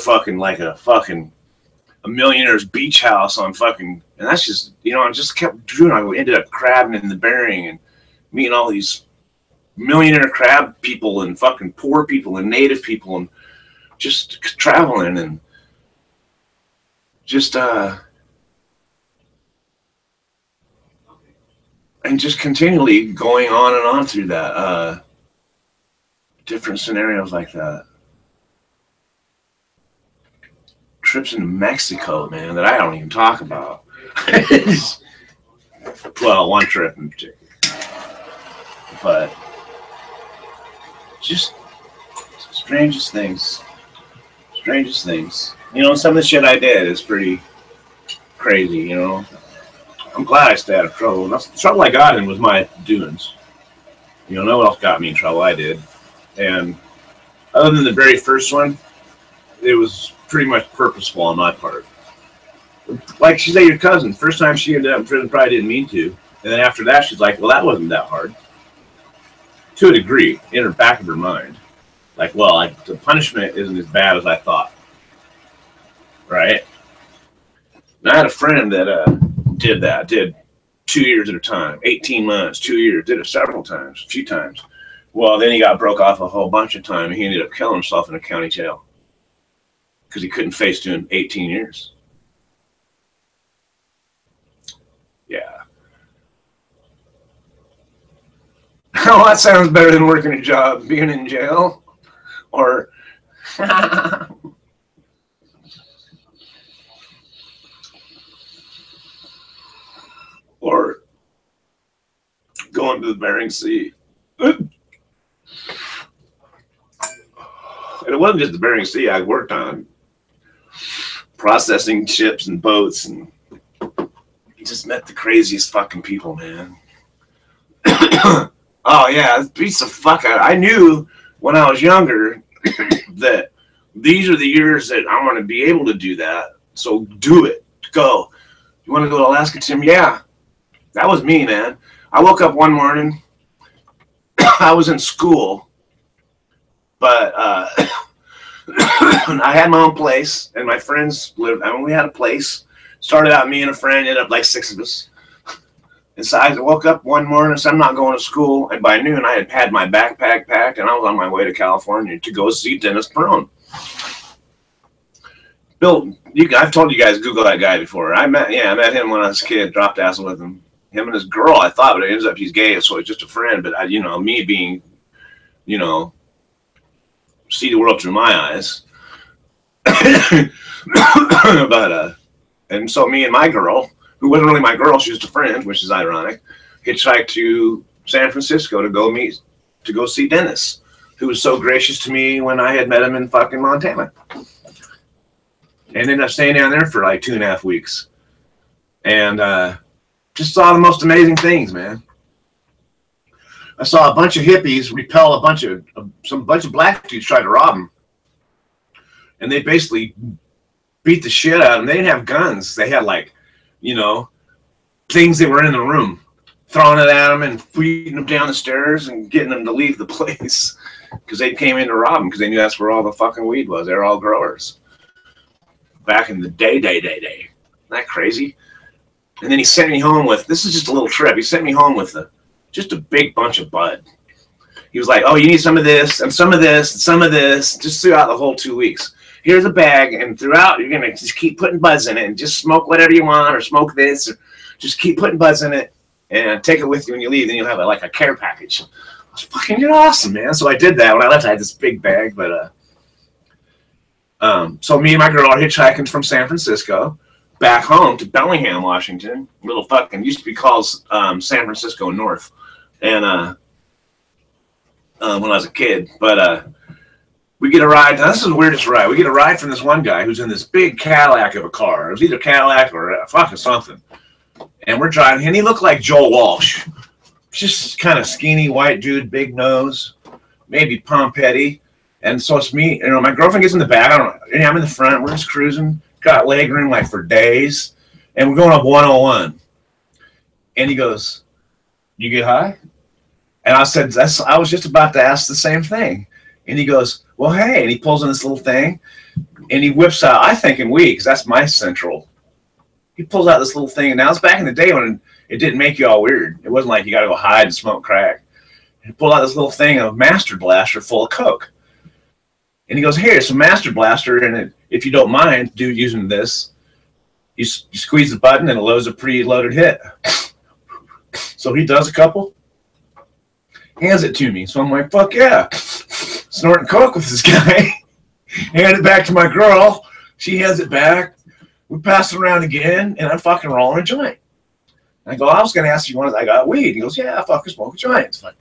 millionaire's beach house on fucking, and that's just, I just kept doing. I ended up crabbing in the Bering and meeting all these millionaire crab people and fucking poor people and native people and just traveling and just continually going on and on through that different scenarios like that. Trips into Mexico, man, that I don't even talk about. Well, one trip in particular, but just strangest things. Some of the shit I did is pretty crazy. I'm glad I stayed out of trouble. The trouble I got in was my doings. No one else got me in trouble. I did. And other than the very first one, it was pretty much purposeful on my part. Like she said, your cousin, first time she ended up in prison, probably didn't mean to. And then after that, she's like, well, that wasn't that hard. To a degree, in her back of her mind. Like, well, the punishment isn't as bad as I thought. Right? And I had a friend that did 2 years at a time, 18 months, 2 years, did it several times, a few times. Well, then he got broke off a whole bunch of time, and he ended up killing himself in a county jail because he couldn't face doing 18 years. Yeah. Well, that sounds better than working a job, being in jail, or or going to the Bering Sea. And it wasn't just the Bering Sea. I worked on processing ships and boats, and just met the craziest fucking people, man. Oh yeah, piece of fuck. I knew when I was younger that these are the years that I'm going to be able to do that. So do it. Go. You want to go to Alaska, Tim? Yeah. That was me, man. I woke up one morning. I was in school, but I had my own place, and my friends lived. I mean, we had a place. Started out me and a friend, ended up like 6 of us. And so I woke up one morning and said, I'm not going to school. And by noon, I had had my backpack packed, and I was on my way to California to go see Dennis Perone. Bill, I've told you guys, Google that guy before. I met him when I was a kid, dropped acid with him. Him and his girl, I thought, but it ends up he's gay, so it's just a friend. But, me being, see the world through my eyes. And so me and my girl, who wasn't really my girl, she was a friend, which is ironic, hitchhiked to San Francisco to go see Dennis, who was so gracious to me when I had met him in fucking Montana. And ended up staying down there for like 2.5 weeks. And just saw the most amazing things, man. I saw a bunch of hippies repel a bunch of black dudes try to rob them. And they basically beat the shit out of them. They didn't have guns. They had things that were in the room, throwing it at them and beating them down the stairs and getting them to leave the place because they came in to rob them because they knew that's where all the fucking weed was. They were all growers. Back in the day. Isn't that crazy? And then he sent me home with, this is just a little trip. He sent me home with just a big bunch of bud. He was like, oh, you need some of this and some of this and some of this, just throughout the whole 2 weeks. Here's a bag, and throughout, you're going to just keep putting buds in it and just smoke whatever you want or smoke this or just keep putting buds in it and take it with you when you leave. Then you'll have like a care package. It's fucking awesome, man. So I did that. When I left, I had this big bag, but so me and my girl are hitchhiking from San Francisco back home to Bellingham, Washington. Little fucking used to be called San Francisco North, and when I was a kid. But we get a ride. Now, this is the weirdest ride. We get a ride from this one guy who's in this big Cadillac of a car. It was either Cadillac or fucking something. And we're driving, and he looked like Joel Walsh, just kind of skinny white dude, big nose, maybe Pompetti. And so it's me, my girlfriend gets in the back. I'm in the front. We're just cruising. Got leg room like for days. And we're going up 101. And he goes, you get high? And I said, I was just about to ask the same thing. And he goes, well, hey. And he pulls in this little thing. And he whips out, I think in weed, because that's my central. He pulls out this little thing. And now it's back in the day when it didn't make you all weird. It wasn't like you got to go hide and smoke crack. He pulled out this little thing of Master Blaster full of Coke. And he goes, here, it's a Master Blaster, and if you don't mind, using this, you squeeze the button and it loads a pre-loaded hit. So he does a couple, hands it to me. So I'm like, fuck yeah. Snorting Coke with this guy. Hand it back to my girl. She hands it back. We pass it around again, and I'm fucking rolling a joint. And I go, I was going to ask you I got weed. He goes, yeah, I fucking smoke a joint. It's like,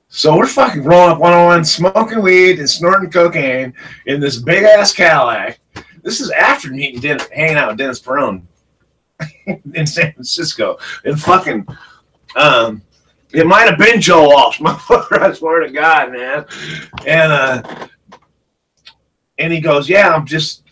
so we're fucking rolling up 101, smoking weed and snorting cocaine in this big ass Cadillac. This is after hanging out with Dennis Perone in San Francisco. And fucking, it might have been Joe Walsh, motherfucker. I swear to God, man. And he goes, yeah,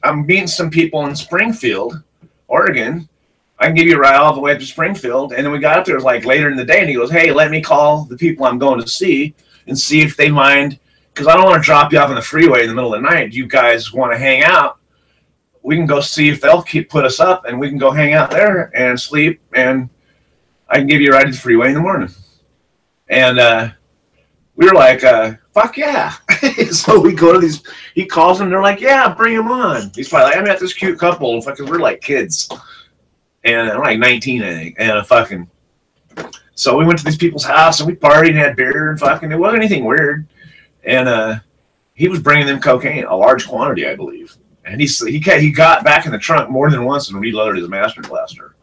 I'm meeting some people in Springfield, Oregon. I can give you a ride all the way up to Springfield. And then we got up there, it was like later in the day, and he goes, hey, let me call the people I'm going to see and see if they mind, because I don't want to drop you off on the freeway in the middle of the night. You guys want to hang out? We can go see if they'll put us up, and we can go hang out there and sleep, and I can give you a ride to the freeway in the morning. And we were like, fuck yeah. So we go to these, he calls them, they're like, yeah, bring them on. He's probably like, I met this cute couple, fucking, we're like kids. And I'm like 19, I think. And so we went to these people's house and we partied and had beer and fucking, it wasn't anything weird. And he was bringing them cocaine, a large quantity, I believe. And he got back in the trunk more than once and reloaded his Master Blaster.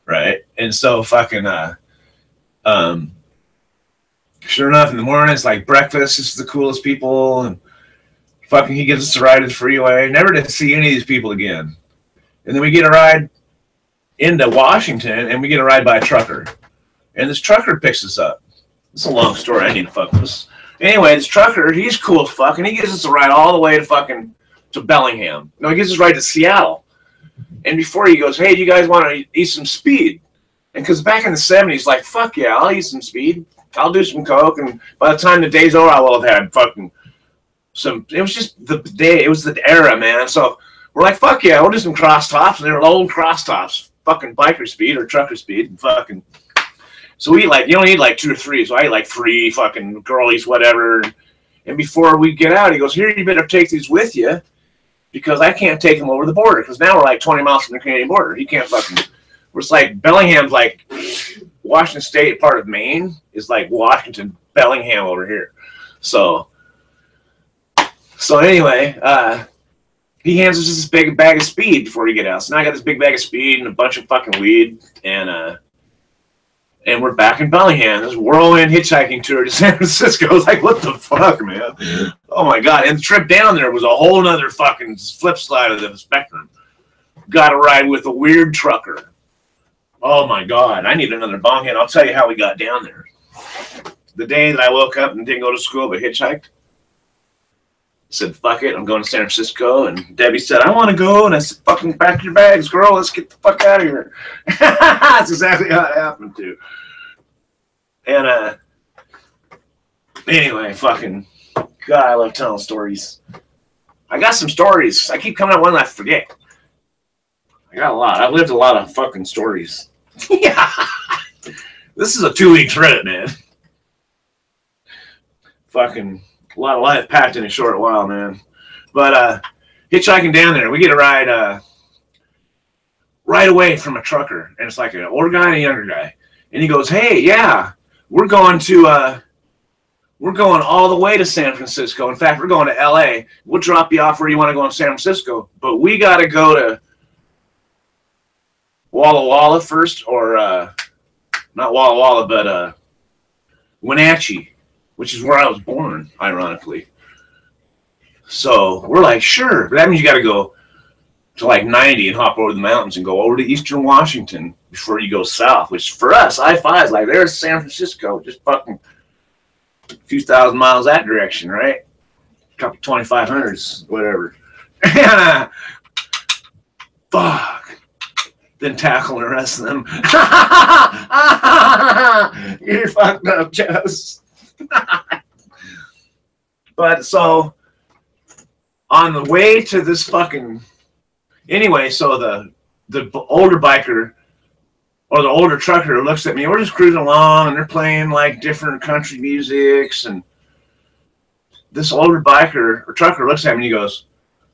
Right. And so fucking, sure enough, in the morning, it's like breakfast. It's the coolest people. And fucking, he gives us a ride to the freeway. Never to see any of these people again. And then we get a ride into Washington, and we get a ride by a trucker. And this trucker picks us up. It's a long story. I need to fuck this. Anyway, this trucker, he's cool as fuck, and he gives us a ride all the way to fucking to Bellingham. No, he gives us a ride to Seattle. And before he goes, hey, do you guys want to eat some speed? And because back in the 70s, like, fuck yeah, I'll eat some speed. I'll do some coke, and by the time the day's over, I will have had fucking It was just the day, it was the era, man. So we're like, fuck yeah, we'll do some cross tops. And they were old cross tops, fucking biker speed or trucker speed, and fucking. So we like, you don't need like 2 or 3. So I ate like 3 fucking girlies, whatever. And before we get out, he goes, here, you better take these with you because I can't take them over the border. Because now we're like 20 miles from the Canadian border. He can't fucking. It's like Bellingham's like Washington State, part of Maine is like Washington, Bellingham over here. So anyway, he hands us this big bag of speed before we get out. So now I got this big bag of speed and a bunch of fucking weed, and we're back in Bellingham. This whirlwind hitchhiking tour to San Francisco. I was like, what the fuck, man? Oh my God. And the trip down there was a whole nother fucking flip side of the spectrum. Got to ride with a weird trucker. Oh my God. I need another bong hit. I'll tell you how we got down there. The day that I woke up and didn't go to school but hitchhiked, said, fuck it, I'm going to San Francisco. And Debbie said, I want to go. And I said, fucking pack your bags, girl. Let's get the fuck out of here. That's exactly how it happened, too. And anyway, fucking, God, I love telling stories. I got some stories. I keep coming up with one I forget. I got a lot. I've lived a lot of fucking stories. Yeah. This is a 2-week trip, man. Fucking a lot of life packed in a short while, man. But hitchhiking down there, we get a ride right away from a trucker, and it's like an older guy and a younger guy, and he goes, "Hey, yeah, we're going all the way to San Francisco. In fact, we're going to L.A. We'll drop you off where you want to go in San Francisco, but we got to go to Walla Walla first, or not Walla Walla, but Wenatchee, which is where I was born, ironically." So we're like, sure. But that means you got to go to like 90 and hop over the mountains and go over to Eastern Washington before you go south, which for us, I-5 is like, there's San Francisco, just fucking a few thousand miles that direction, right? A couple 2,500s, whatever. Fuck. Then tackle the rest of them. You're fucked up, Jess. But so on the way to this fucking anyway, so the older biker or the older trucker looks at me. We're just cruising along and they're playing like different country musics, and this older biker or trucker looks at me and he goes,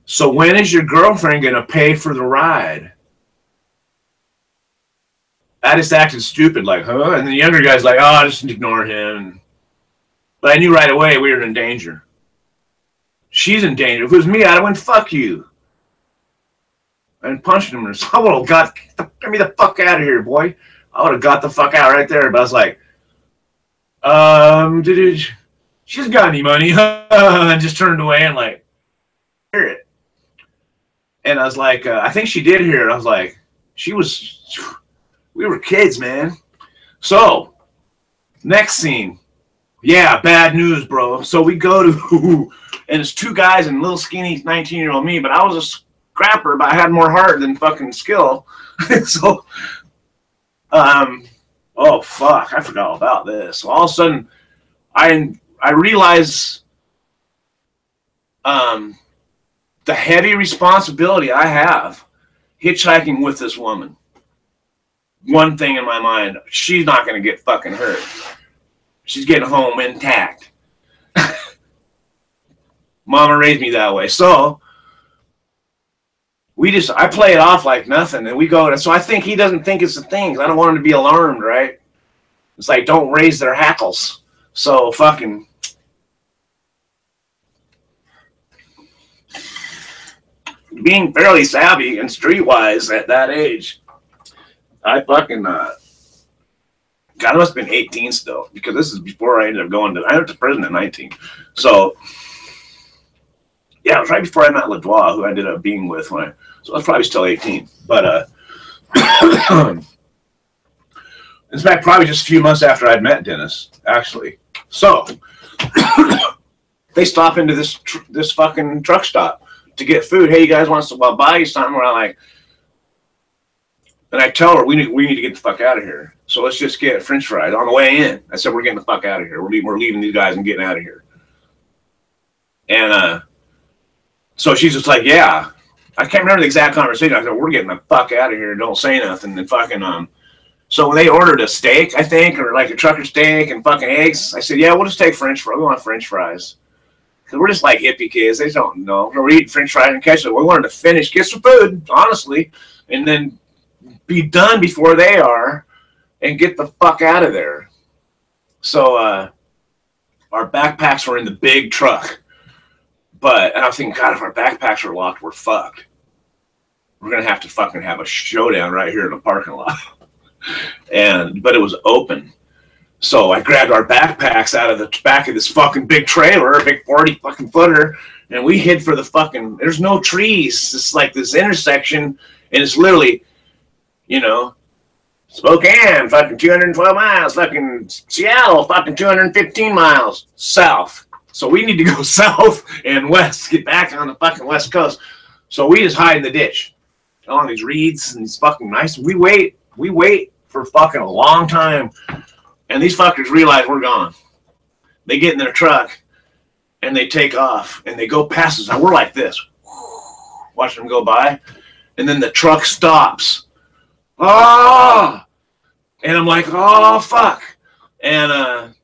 "So when is your girlfriend gonna pay for the ride?" I just acted stupid, like, huh? And the younger guy's like, "Oh, just ignore him." But I knew right away we were in danger. She's in danger. If it was me, I'd have went, "Fuck you," and punched him. I would have got, "Get me the fuck out of here, boy." I would have got the fuck out right there. But I was like, she's got any money? And just turned away and like, hear it. And I was like, I think she did hear it. I was like, we were kids, man. So, next scene. Yeah, bad news, bro. So we go to, and it's 2 guys and little skinny 19-year-old me, but I was a scrapper, but I had more heart than fucking skill. So, oh fuck, I forgot all about this. So all of a sudden, I realized the heavy responsibility I have hitchhiking with this woman. One thing in my mind, she's not going to get fucking hurt. She's getting home intact. Mama raised me that way. So I play it off like nothing, and we go. So I think he doesn't think it's a thing. 'Cause I don't want him to be alarmed, right? It's like, don't raise their hackles. So fucking. Being fairly savvy and streetwise at that age, I fucking God, I must have been 18 still, because this is before I ended up going to. I went to prison at 19, so yeah, it was right before I met LaDois, who I ended up being with so I was probably still 18. But in fact, probably just a few months after I'd met Dennis, actually. So they stop into this fucking truck stop to get food. Hey, you guys want us to buy you something? We're like, and I tell her we need to get the fuck out of here. So let's just get French fries on the way in. I said, we're getting the fuck out of here. We're leaving these guys and getting out of here. And so she's just like, yeah. I can't remember the exact conversation. I said, we're getting the fuck out of here. Don't say nothing. And fucking, so when they ordered a steak, I think, or like a trucker steak and fucking eggs, I said, yeah, we'll just take French fries. We want French fries. Because we're just like hippie kids. They don't know. We're eating French fries and ketchup. We wanted to finish, get some food, honestly, and then be done before they are and get the fuck out of there. So our backpacks were in the big truck. And I was thinking, God, if our backpacks are locked, we're fucked. We're going to have to fucking have a showdown right here in the parking lot. But it was open. So I grabbed our backpacks out of the back of this fucking big trailer, a big 40 fucking footer, and we hid for the fucking, there's no trees. It's like this intersection, and it's literally, you know, Spokane, fucking 212 miles, fucking Seattle, fucking 215 miles south. So we need to go south and west, get back on the fucking west coast. So we just hide in the ditch along these reeds and these fucking nice. We wait for fucking a long time. And these fuckers realize we're gone. They get in their truck and they take off and they go past us. Now we're like this, watch them go by. And then the truck stops. Oh! And I'm like, oh, fuck. And,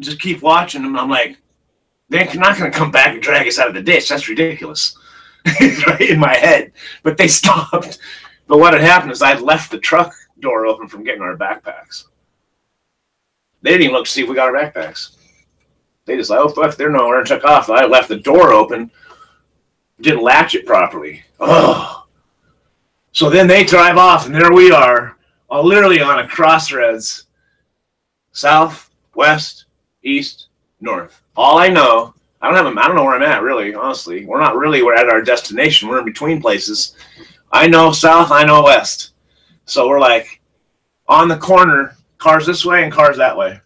just keep watching them. I'm like, they're not going to come back and drag us out of the ditch. That's ridiculous. Right in my head. But they stopped. But what had happened is I'd left the truck door open from getting our backpacks. They didn't even look to see if we got our backpacks. They just like, oh, fuck, they're nowhere, and took off. I left the door open, didn't latch it properly. Oh. So then they drive off, and there we are, literally on a crossroads. South, west, east, north. All I know, I don't know where I'm at, really, honestly. We're at our destination. We're in between places. I know south, I know west. So we're like on the corner, cars this way and cars that way.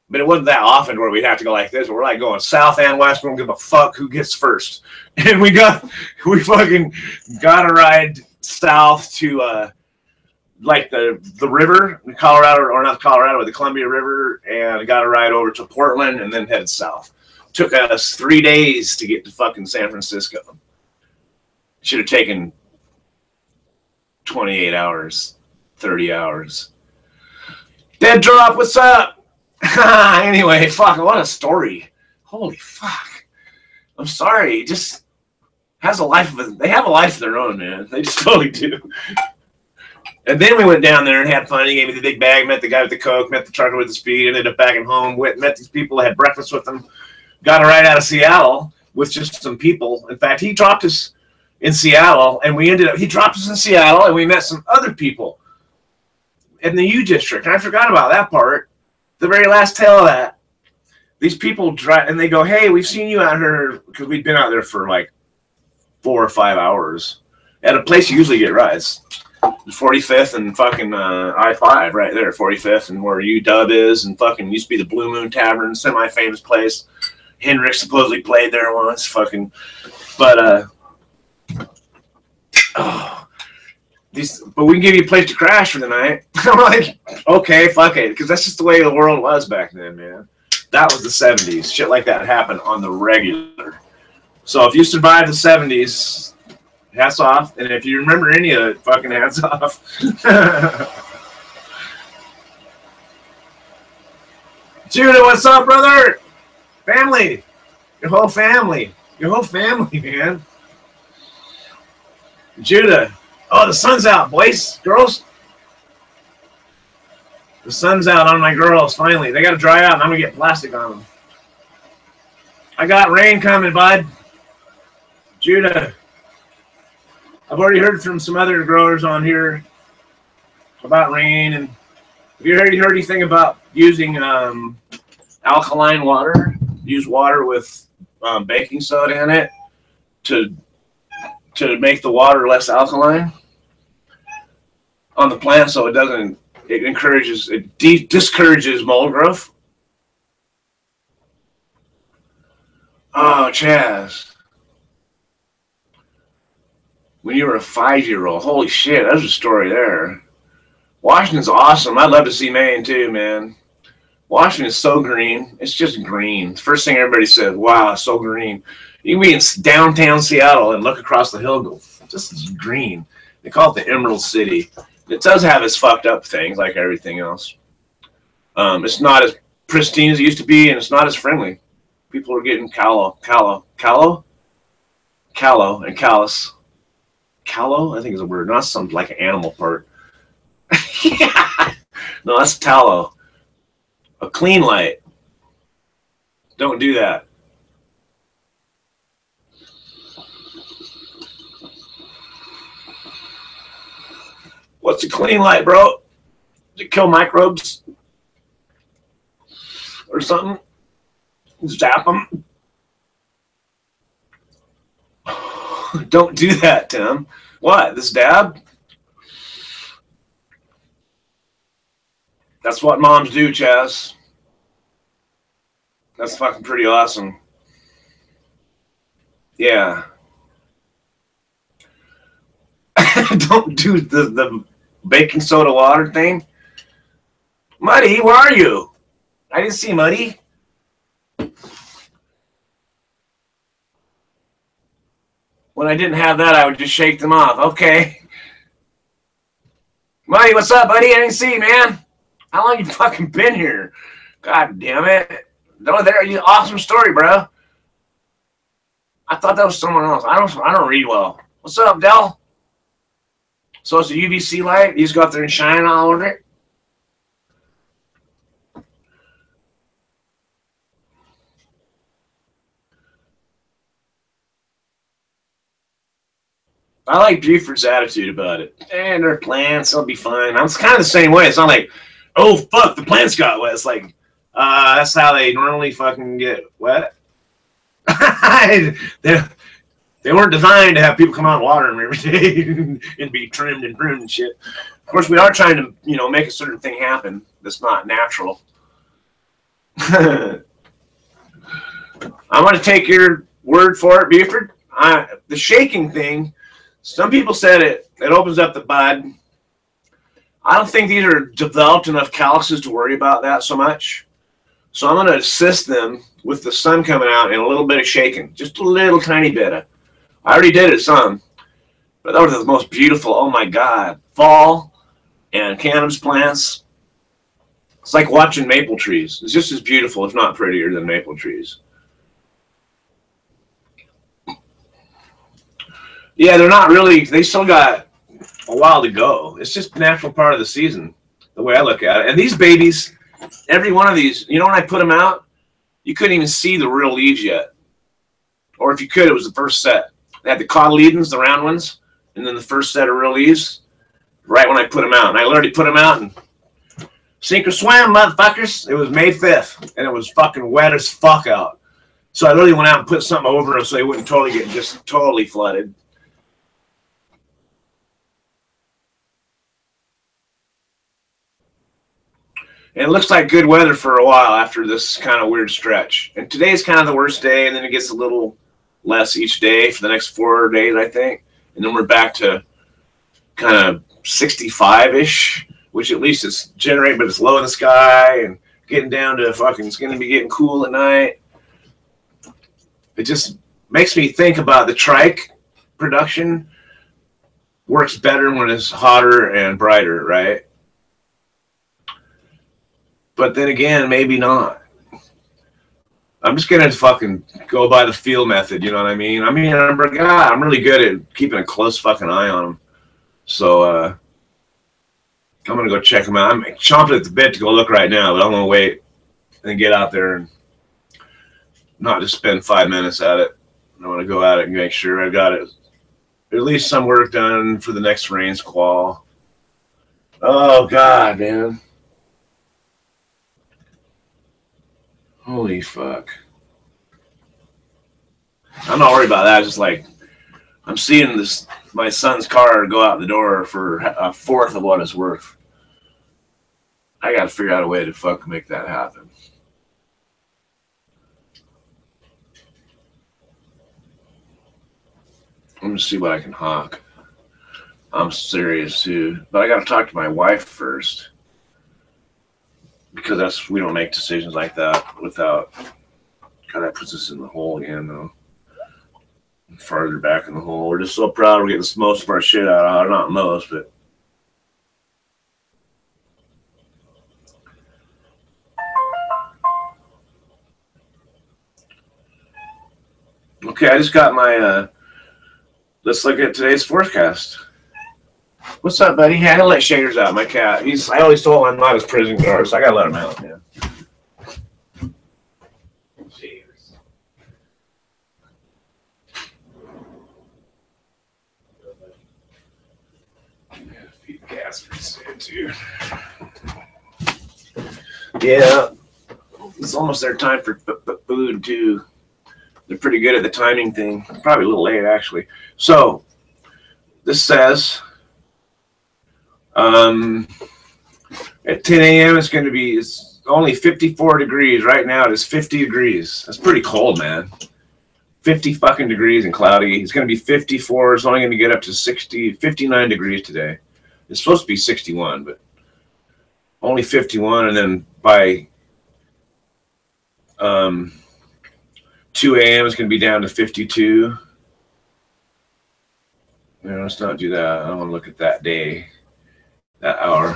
But it wasn't that often where we'd have to go like this. We're like going south and west. We don't give a fuck who gets first. And we fucking got a ride south to like the river, Colorado, or not Colorado, but the Columbia River, and got a ride over to Portland and then headed south. Took us 3 days to get to fucking San Francisco. Should have taken 28 hours, 30 hours. Dead drop, what's up? Anyway, fuck, what a story. Holy fuck. I'm sorry, just has a life of they have a life of their own, man. They just totally do. And then we went down there and had fun. He gave me the big bag, met the guy with the coke, met the trucker with the speed, ended up back at home, met these people, had breakfast with them, got a ride out of Seattle with just some people. In fact, he dropped us in Seattle, and he dropped us in Seattle, and we met some other people in the U District. And I forgot about that part, the very last tale of that. These people drive, and they go, hey, we've seen you out here, because we'd been out there for like 4 or 5 hours at a place you usually get rides. 45th and fucking I-5 right there, 45th, and where UW is, and fucking used to be the Blue Moon Tavern, semi-famous place. Henrik supposedly played there once, fucking, but but we can give you a place to crash for the night. I'm like, okay, fuck it, because that's just the way the world was back then, man. That was the 70s. Shit like that happened on the regular. So if you survived the 70s, hats off. And if you remember any of it, fucking hats off. Judah, what's up, brother? Family. Your whole family. Your whole family, man. Judah. Oh, the sun's out, boys, girls. The sun's out on my girls, finally. They got to dry out, and I'm going to get plastic on them. I got rain coming, bud. Judah. I've already heard from some other growers on here about rain. And have you heard anything about using alkaline water? Use water with baking soda in it to make the water less alkaline on the plant, so it discourages mold growth. Oh, Chaz. When you were a 5-year-old. Holy shit, there's a story there. Washington's awesome. I'd love to see Maine too, man. Washington is so green. It's just green. First thing everybody said, wow, it's so green. You can be in downtown Seattle and look across the hill and go, this is green. They call it the Emerald City. It does have its fucked up things like everything else. It's not as pristine as it used to be, and it's not as friendly. People are getting callow, and callous. Callow, I think is a word, not some like an animal part. Yeah. No, that's tallow. A clean light. Don't do that. What's a clean light, bro? Does it kill microbes? Or something? Zap them? Don't do that, Tim. What? This dab? That's what moms do, Chaz. That's fucking pretty awesome. Yeah. Don't do the baking soda water thing. Muddy, where are you? I didn't see Muddy. When I didn't have that, I would just shake them off. Okay. Muddy, what's up, buddy? I didn't see you, man. How long you fucking been here? God damn it. No, there, you awesome story, bro. I thought that was someone else. I don't read well. What's up, Del? So it's a UVC light. You just go out there and shine all over it. I like Buford's attitude about it. And their plants, they'll be fine. I'm kind of the same way. It's not like, oh, fuck, the plants got wet. It's like, that's how they normally fucking get wet. They weren't designed to have people come out and water them every day and be trimmed and pruned and shit. Of course, we are trying to, make a certain thing happen that's not natural. I'm going to take your word for it, Buford. The shaking thing, some people said it opens up the bud. I don't think these are developed enough calluses to worry about that so much. So I'm going to assist them with the sun coming out and a little bit of shaking. Just a little tiny bit. I already did it some. But that was the most beautiful, oh my God, fall and cannabis plants. It's like watching maple trees. It's just as beautiful, if not prettier, than maple trees. Yeah, they're not really, they still got a while to go. It's just a natural part of the season, the way I look at it. And these babies, every one of these, when I put them out, you couldn't even see the real leaves yet. Or if you could, it was the first set. They had the cotyledons, the round ones, and then the first set of real leaves, right when I put them out. And I already put them out and sink or swim, motherfuckers. It was May 5th, and it was fucking wet as fuck out. So I literally went out and put something over them so they wouldn't totally get just totally flooded. And it looks like good weather for a while after this kind of weird stretch. And today's kind of the worst day, and then it gets a little less each day for the next 4 days, I think. And then we're back to kind of 65-ish, which at least it's generating, but it's low in the sky and getting down to fucking, it's going to be getting cool at night. It just makes me think about the trike production works better when it's hotter and brighter, right? But then again, maybe not. I'm just going to fucking go by the feel method, you know what I mean? I'm really good at keeping a close fucking eye on them. So I'm going to go check them out. I'm chomping at the bit to go look right now, but I'm going to wait and get out there and not just spend 5 minutes at it. I want to go at it and make sure I got it. At least some work done for the next rain squall. Oh, God, man. Holy fuck. I'm not worried about that. It's just like, I'm seeing my son's car go out the door for a fourth of what it's worth. I got to figure out a way to fuck make that happen. Let me see what I can hawk. I'm serious, too. But I got to talk to my wife first. because we don't make decisions like that without. God, that puts us in the hole again, though. Farther back in the hole. We're just so proud we're getting most of our shit out of, not most, but. Okay, I just got my, let's look at today's forecast. What's up, buddy? Hey, I gotta let Shaders out, my cat. I always told him I'm not his prison guard, so I gotta let him out, man. Shaders. I gotta feed gas for soon, too. Yeah, it's almost their time for food, too. They're pretty good at the timing thing. Probably a little late, actually. So, this says, at 10 a.m. it's going to be, it's only 54 degrees. Right now it is 50 degrees. That's pretty cold, man. 50 fucking degrees and cloudy. It's going to be 54. It's only going to get up to 59 degrees today. It's supposed to be 61, but only 51. And then by 2 a.m. it's going to be down to 52. No, let's not do that. I don't want to look at that day, that hour.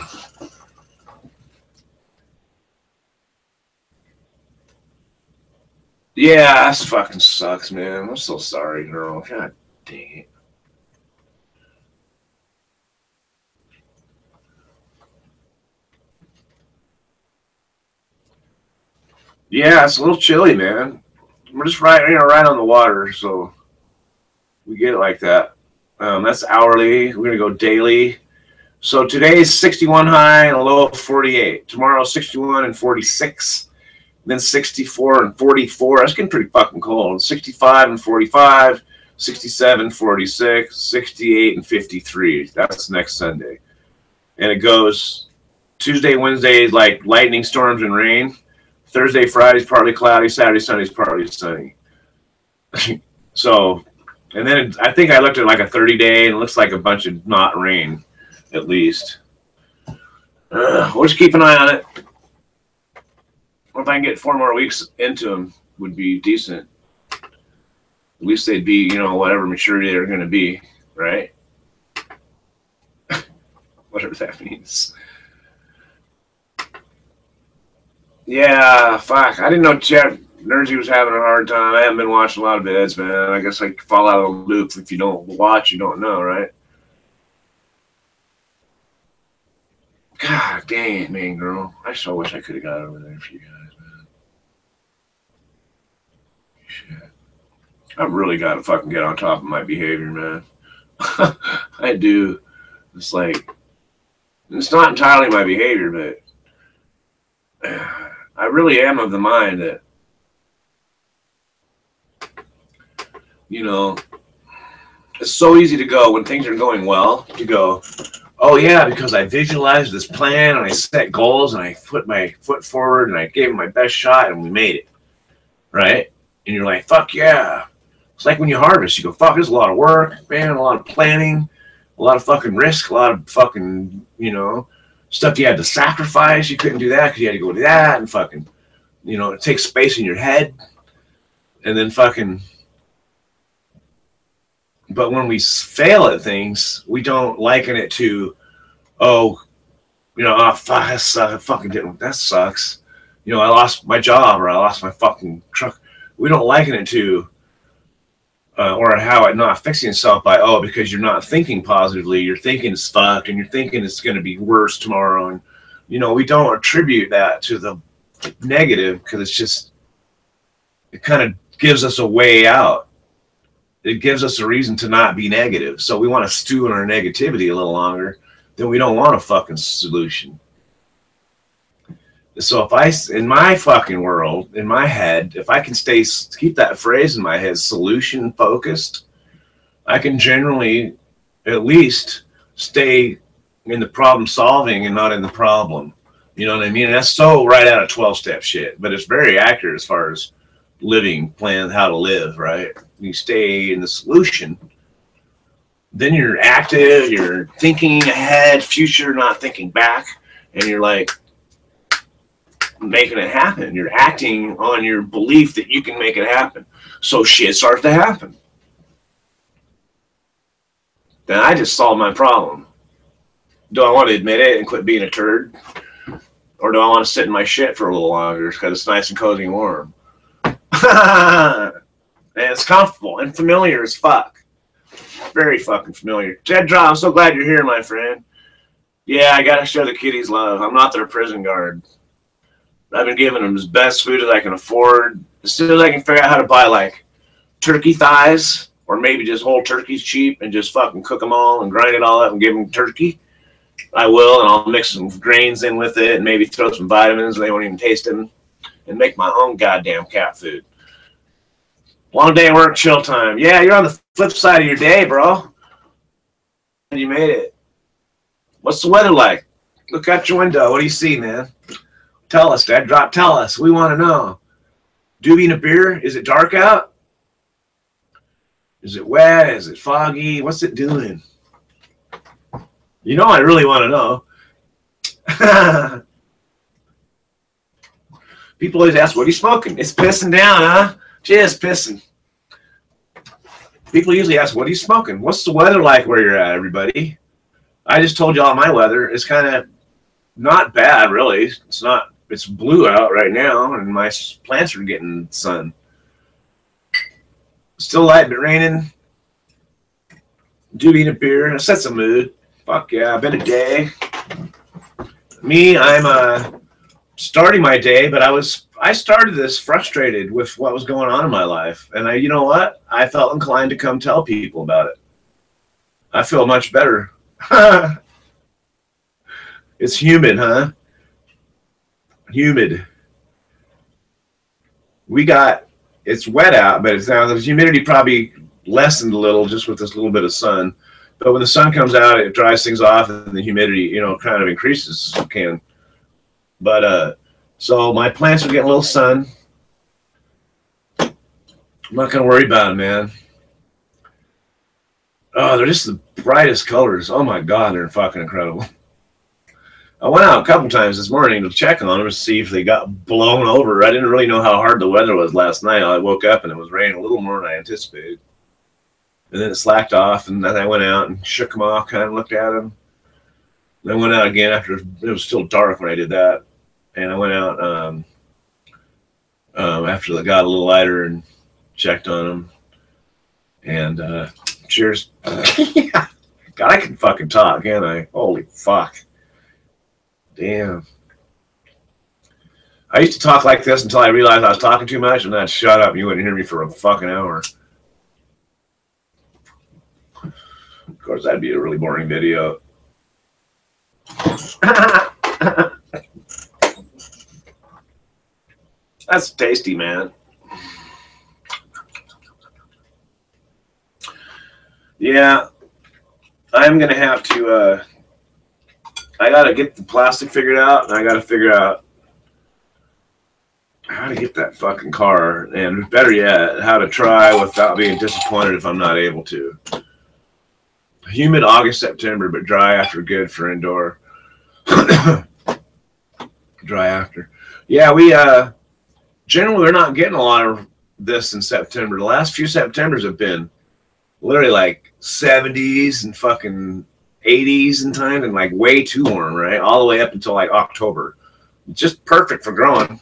Yeah, this fucking sucks, man. I'm so sorry, girl. God dang it. Yeah, it's a little chilly, man. We're just right on the water, so we get it like that. That's hourly. We're gonna go daily. So today's 61 high and a low of 48. Tomorrow 61 and 46. Then 64 and 44. That's getting pretty fucking cold. 65 and 45. 67, 46, 68 and 53. That's next Sunday. And it goes Tuesday, Wednesday, like lightning storms and rain. Thursday, Friday's partly cloudy. Saturday, Sunday's partly sunny. So, and then I think I looked at like a 30-day, and it looks like a bunch of not rain, at least. We'll just keep an eye on it. If I can get 4 more weeks into them, would be decent. At least they'd be, whatever maturity they're going to be, right? Whatever that means. Yeah, fuck. I didn't know Chad Nerdsy was having a hard time. I haven't been watching a lot of vids, man. I guess I fall out of the loop. If you don't watch, you don't know, right? God dang it, man, girl. I so wish I could have got over there for you guys, man. Shit. I've really got to fucking get on top of my behavior, man. I do. It's like, it's not entirely my behavior, but I really am of the mind that, it's so easy to go when things are going well, to go, oh yeah, because I visualized this plan and I set goals and I put my foot forward and I gave it my best shot and we made it, right? And you're like, fuck yeah. It's like when you harvest, you go, fuck, there's a lot of work, man, a lot of planning, a lot of fucking risk, a lot of fucking, stuff you had to sacrifice. You couldn't do that because you had to go do that and fucking, it takes space in your head. And then fucking, but when we fail at things, we don't liken it to, fuck, I fucking didn't, that sucks. I lost my job or I lost my fucking truck. We don't liken it to, or how it not fixing itself by, because you're not thinking positively, you're thinking it's fucked and you're thinking it's going to be worse tomorrow. And, we don't attribute that to the negative because it's just, it kind of gives us a way out. It gives us a reason to not be negative. So we want to stew in our negativity a little longer. Then we don't want a fucking solution. So in my fucking world, in my head, if I can keep that phrase in my head, solution focused, I can generally at least stay in the problem solving and not in the problem. You know what I mean? And that's so right out of 12-step shit, but it's very accurate as far as living, plan how to live, right? You stay in the solution, then you're active, you're thinking ahead, future, not thinking back, and you're like, making it happen. You're acting on your belief that you can make it happen. So shit starts to happen. Then I just solved my problem. Do I want to admit it and quit being a turd? Or do I want to sit in my shit for a little longer because it's nice and cozy and warm? And it's comfortable and familiar as fuck. Very fucking familiar. Ted Draw, I'm so glad you're here, my friend. Yeah, I gotta show the kiddies love. I'm not their prison guard. I've been giving them as best food as I can afford. As soon as I can figure out how to buy, like, turkey thighs, or maybe just whole turkeys cheap and just fucking cook them all and grind it all up and give them turkey, I will, and I'll mix some grains in with it and maybe throw some vitamins and they won't even taste them and make my own goddamn cat food. Long day at work, chill time. Yeah, you're on the flip side of your day, bro. You made it. What's the weather like? Look out your window. What do you see, man? Tell us, Dad. Tell us. We want to know. Doobie and a beer? Is it dark out? Is it wet? Is it foggy? What's it doing? You know I really want to know. People always ask, what are you smoking? It's pissing down, huh? Just pissing. People usually ask, what are you smoking? What's the weather like where you're at, everybody? I just told y'all my weather is kind of not bad, really. It's blue out right now, and my plants are getting sun. Still light, but raining. Doobie and a beer. It sets a mood. Fuck yeah, been a day. Me, I'm starting my day, but I started this frustrated with what was going on in my life. And you know what? I felt inclined to come tell people about it. I feel much better. It's humid, huh? Humid. It's wet out, but it's now the humidity probably lessened a little just with this little bit of sun. But when the sun comes out, it dries things off, and the humidity, kind of increases. But so my plants are getting a little sun. I'm not gonna worry about it, man. Oh, they're just the brightest colors. Oh my God, they're fucking incredible. I went out a couple times this morning to check on them to see if they got blown over. I didn't really know how hard the weather was last night. I woke up and it was raining a little more than I anticipated. And then it slacked off, and then I went out and shook them off, kind of looked at them. Then went out again after it was still dark when I did that. And I went out after they got a little lighter and checked on them. And cheers. God, I can fucking talk, can't I? Holy fuck. Damn. I used to talk like this until I realized I was talking too much, and then I'd shut up and you wouldn't hear me for a fucking hour. Of course, that'd be a really boring video. That's tasty, man. Yeah, I'm going to have to, I got to get the plastic figured out, and I got to figure out how to get that fucking car, and better yet, how to try without being disappointed if I'm not able to. Humid August, September, but dry after, good for indoor. Dry after. Yeah, we, generally, we're not getting a lot of this in September. The last few Septembers have been literally like 70s and fucking 80s in time, and like way too warm, right? All the way up until like October. Just perfect for growing.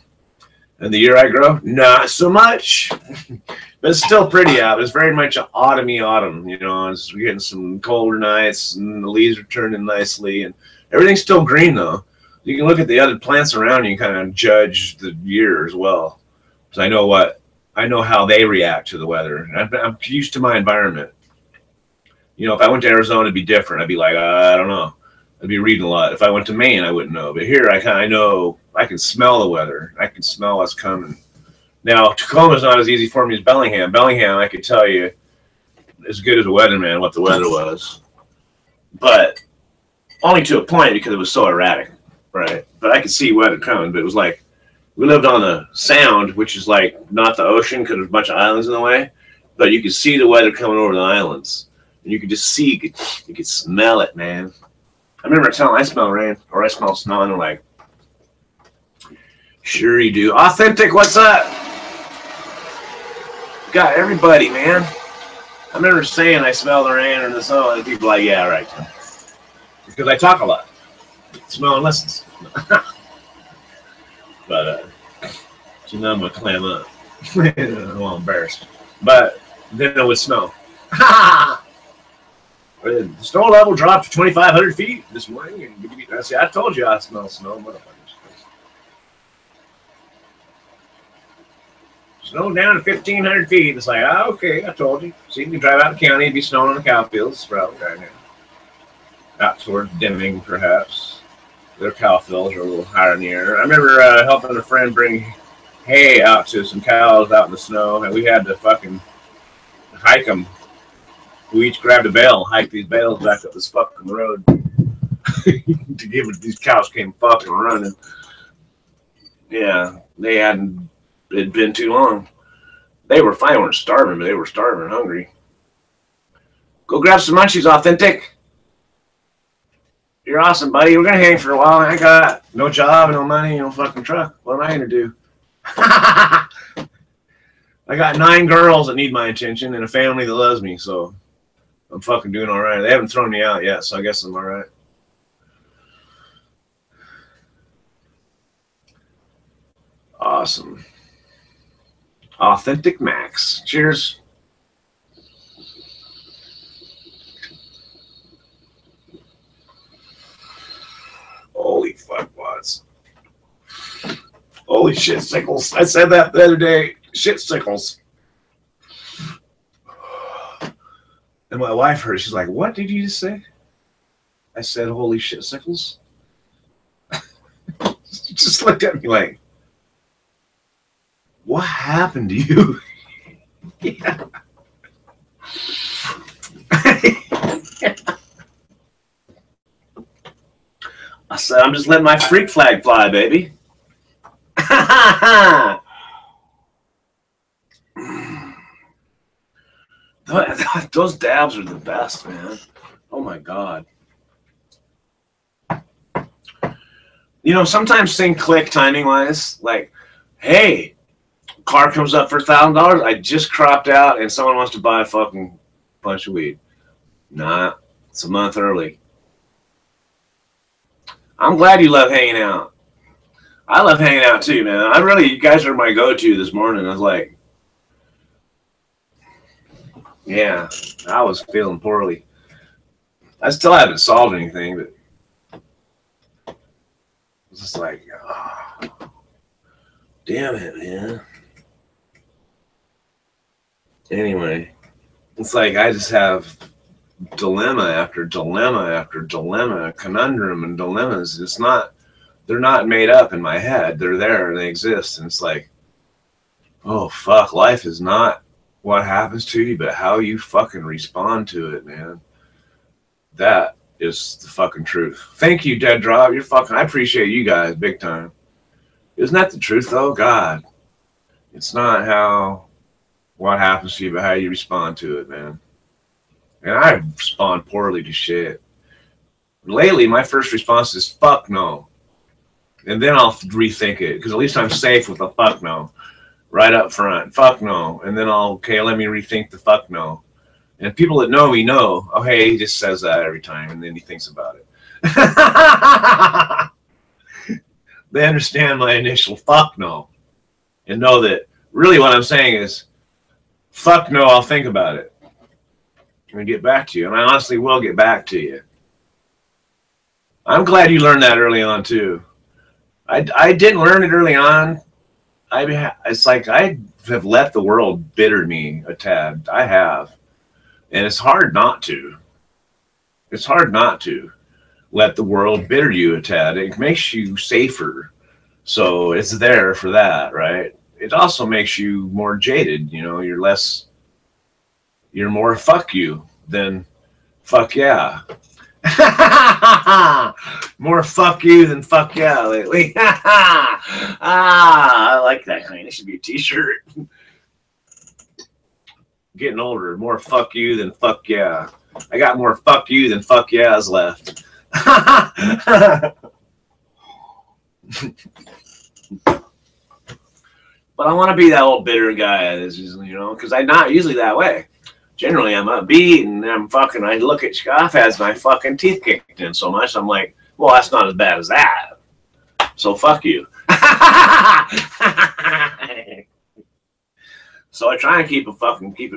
And the year I grow, not so much. But it's still pretty out. It's very much an autumny autumn, We're getting some colder nights, and the leaves are turning nicely, and everything's still green though. You can look at the other plants around you and kind of judge the year as well. Because I know how they react to the weather. I'm used to my environment. If I went to Arizona, it'd be different. I'd be like, I don't know. I'd be reading a lot. If I went to Maine, I wouldn't know. But here, I kind of know. I can smell the weather. I can smell what's coming. Now, Tacoma's not as easy for me as Bellingham. Bellingham, I could tell you, as good as a weatherman, what the weather was. But only to a point because it was so erratic, right? But I could see weather coming. But it was like, we lived on the Sound, which is like not the ocean because there's a bunch of islands in the way. But you could see the weather coming over the islands. And you could just see, you could smell it, man. I remember telling I smell rain, or I smell snow, and they're like, Sure you do. Authentic, what's up? Got everybody, man. I remember saying I smell the rain and the sun, and people are like, yeah, right. Because I talk a lot. Smell and listens. But, so now I'm going to clam up. I'm all embarrassed. But then it would smell. The snow level dropped to 2,500 feet this morning. I see, I told you I smell snow. Motherfuckers. Snow down to 1,500 feet. It's like, oh, okay, I told you. So you can drive out of the county and be snowing on the cow fields probably right now. Out towards Deming, perhaps. Their cow fields are a little higher in the air. I remember helping a friend bring hay out to some cows out in the snow, and we had to fucking hike them. We each grabbed a bale, hiked these bales back up this fucking road to give it. These cows came fucking running. Yeah, they hadn't. It'd been too long. They were fine. They weren't starving, but they were starving and hungry. Go grab some munchies, Authentic. You're awesome, buddy. We're going to hang for a while. I got no job, no money, no fucking truck. What am I going to do? I got 9 girls that need my attention and a family that loves me, so I'm fucking doing all right. They haven't thrown me out yet, so I guess I'm all right. Awesome. Authentic Max. Cheers. Holy fuck, Watts. Holy shit sickles. I said that the other day. Shit sickles. And my wife heard it. She's like, what did you just say? I said, holy shit sickles. She just looked at me like, what happened to you? Yeah. I said, I'm just letting my freak flag fly, baby. Those dabs are the best, man. Oh my God. You know, sometimes things click timing wise. Like, hey, car comes up for $1,000. I just cropped out and someone wants to buy a fucking bunch of weed. Nah, it's a month early. I'm glad you love hanging out. I love hanging out too, man. You guys are my go-to this morning. I was like, yeah, I was feeling poorly. I still haven't solved anything, but it's just like, oh, damn it, man. Anyway, it's like I just have dilemma after dilemma after dilemma, conundrum and dilemmas. They're not made up in my head. They're there and they exist. And it's like, oh, fuck, life is not what happens to you, but how you fucking respond to it, man. That is the fucking truth. Thank you, Dead Drop. I appreciate you guys big time. Isn't that the truth, though? God, it's not what happens to you, but how you respond to it, man. And I respond poorly to shit. Lately, my first response is fuck no. And then I'll rethink it, because at least I'm safe with a fuck no. Right up front. Fuck no. And then let me rethink the fuck no. And people that know me know, oh, hey, he just says that every time, and then he thinks about it. They understand my initial fuck no. And know that really what I'm saying is, fuck no, I'll think about it. And get back to you. And I honestly will get back to you. I'm glad you learned that early on, too. I didn't learn it early on. It's like I have let the world bitter me a tad. I have. And it's hard not to. It's hard not to let the world bitter you a tad. It makes you safer. So it's there for that, right? It also makes you more jaded. You know, you're more fuck you than fuck yeah. More fuck you than fuck yeah lately. I like that kind. It should be a t-shirt. Getting older. More fuck you than fuck yeah. I got more fuck you than fuck yeahs left. But I want to be that old bitter guy that's usually, you know, because I'm not usually that way. Generally, I'm upbeat and I look at Scoff as my fucking teeth kicked in so much. I'm like, well, that's not as bad as that. So fuck you. So I try and keep it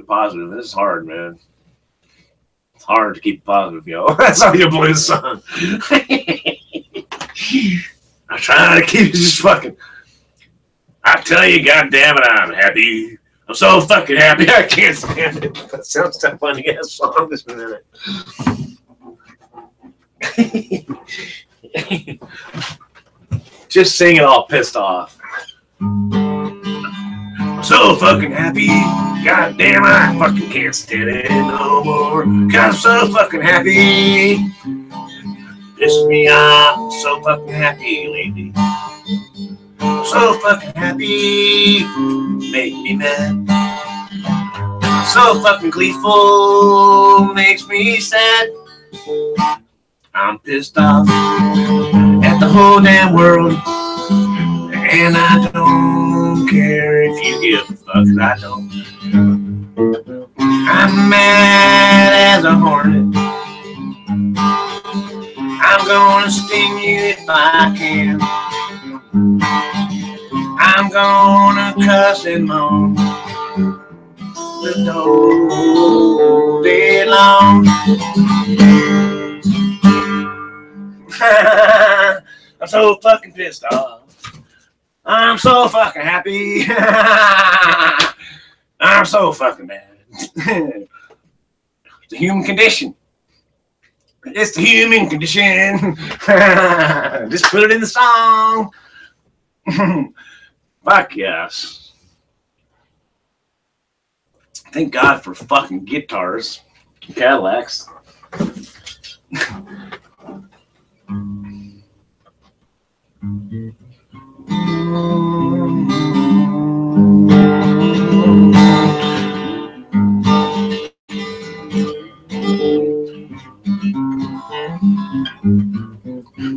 positive. This is hard, man. It's hard to keep it positive, yo. That's how you blues song. I'm trying to keep it just fucking. I tell you, goddamn it, I'm happy. I'm so fucking happy. I can't stand it. That sounds like a funny ass song this minute. Just sing it all pissed off. I'm so fucking happy. God damn, I fucking can't stand it no more. God, I'm so fucking happy. Pisses me off. I'm so fucking happy lately. I'm so fucking happy. Make me mad. I'm so fucking gleeful. Makes me sad. I'm pissed off at the whole damn world. And I don't care if you give a fuck, I don't. I'm mad as a hornet. I'm gonna sting you if I can. I'm gonna cuss and moan the whole day long. I'm so fucking pissed off. I'm so fucking happy. I'm so fucking mad. It's the human condition. It's the human condition. Just put it in the song. Fuck yes. Thank God for fucking guitars, Cadillacs.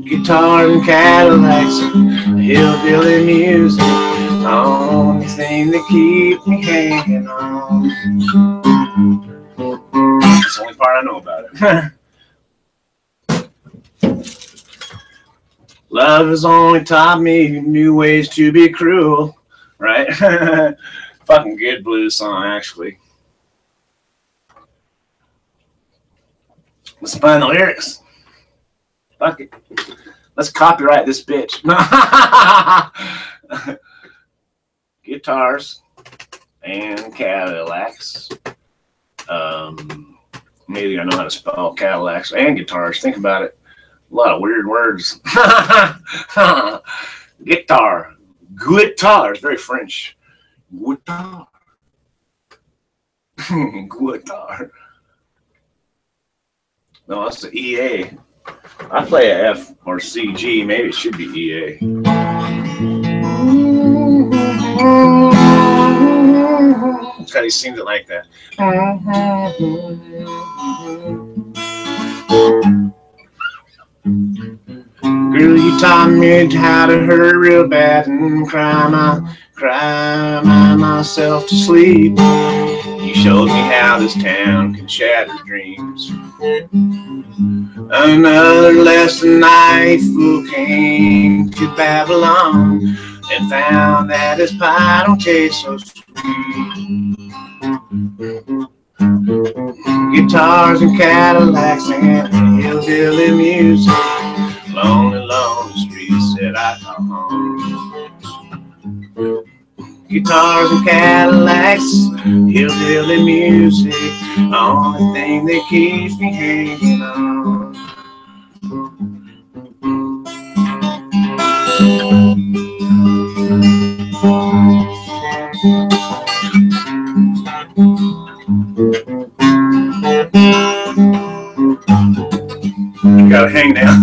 Guitar and Cadillacs, hillbilly music, only thing that keeps me hanging on. That's the only part I know about it. Love has only taught me new ways to be cruel, right? Fucking good blues song, actually. Let's find the lyrics. Fuck it. Let's copyright this bitch. Guitars and Cadillacs. Maybe I know how to spell Cadillacs and guitars. Think about it. A lot of weird words. Guitar. Guitar. It's very French. Guitar. Guitar. No, that's the EA. I play a F or C G. Maybe it should be EA. That's how he sings it like that. Girl, you taught me how to hurt real bad and cry myself to sleep. You showed me how this town can shatter dreams. Another lesson night fool came to Babylon and found that his pie don't taste so sweet. Guitars and Cadillacs and hillbilly music, lonely, lonely streets that I call home. Guitars and Cadillacs, hillbilly music, only thing that keeps me hanging on. You gotta hang now.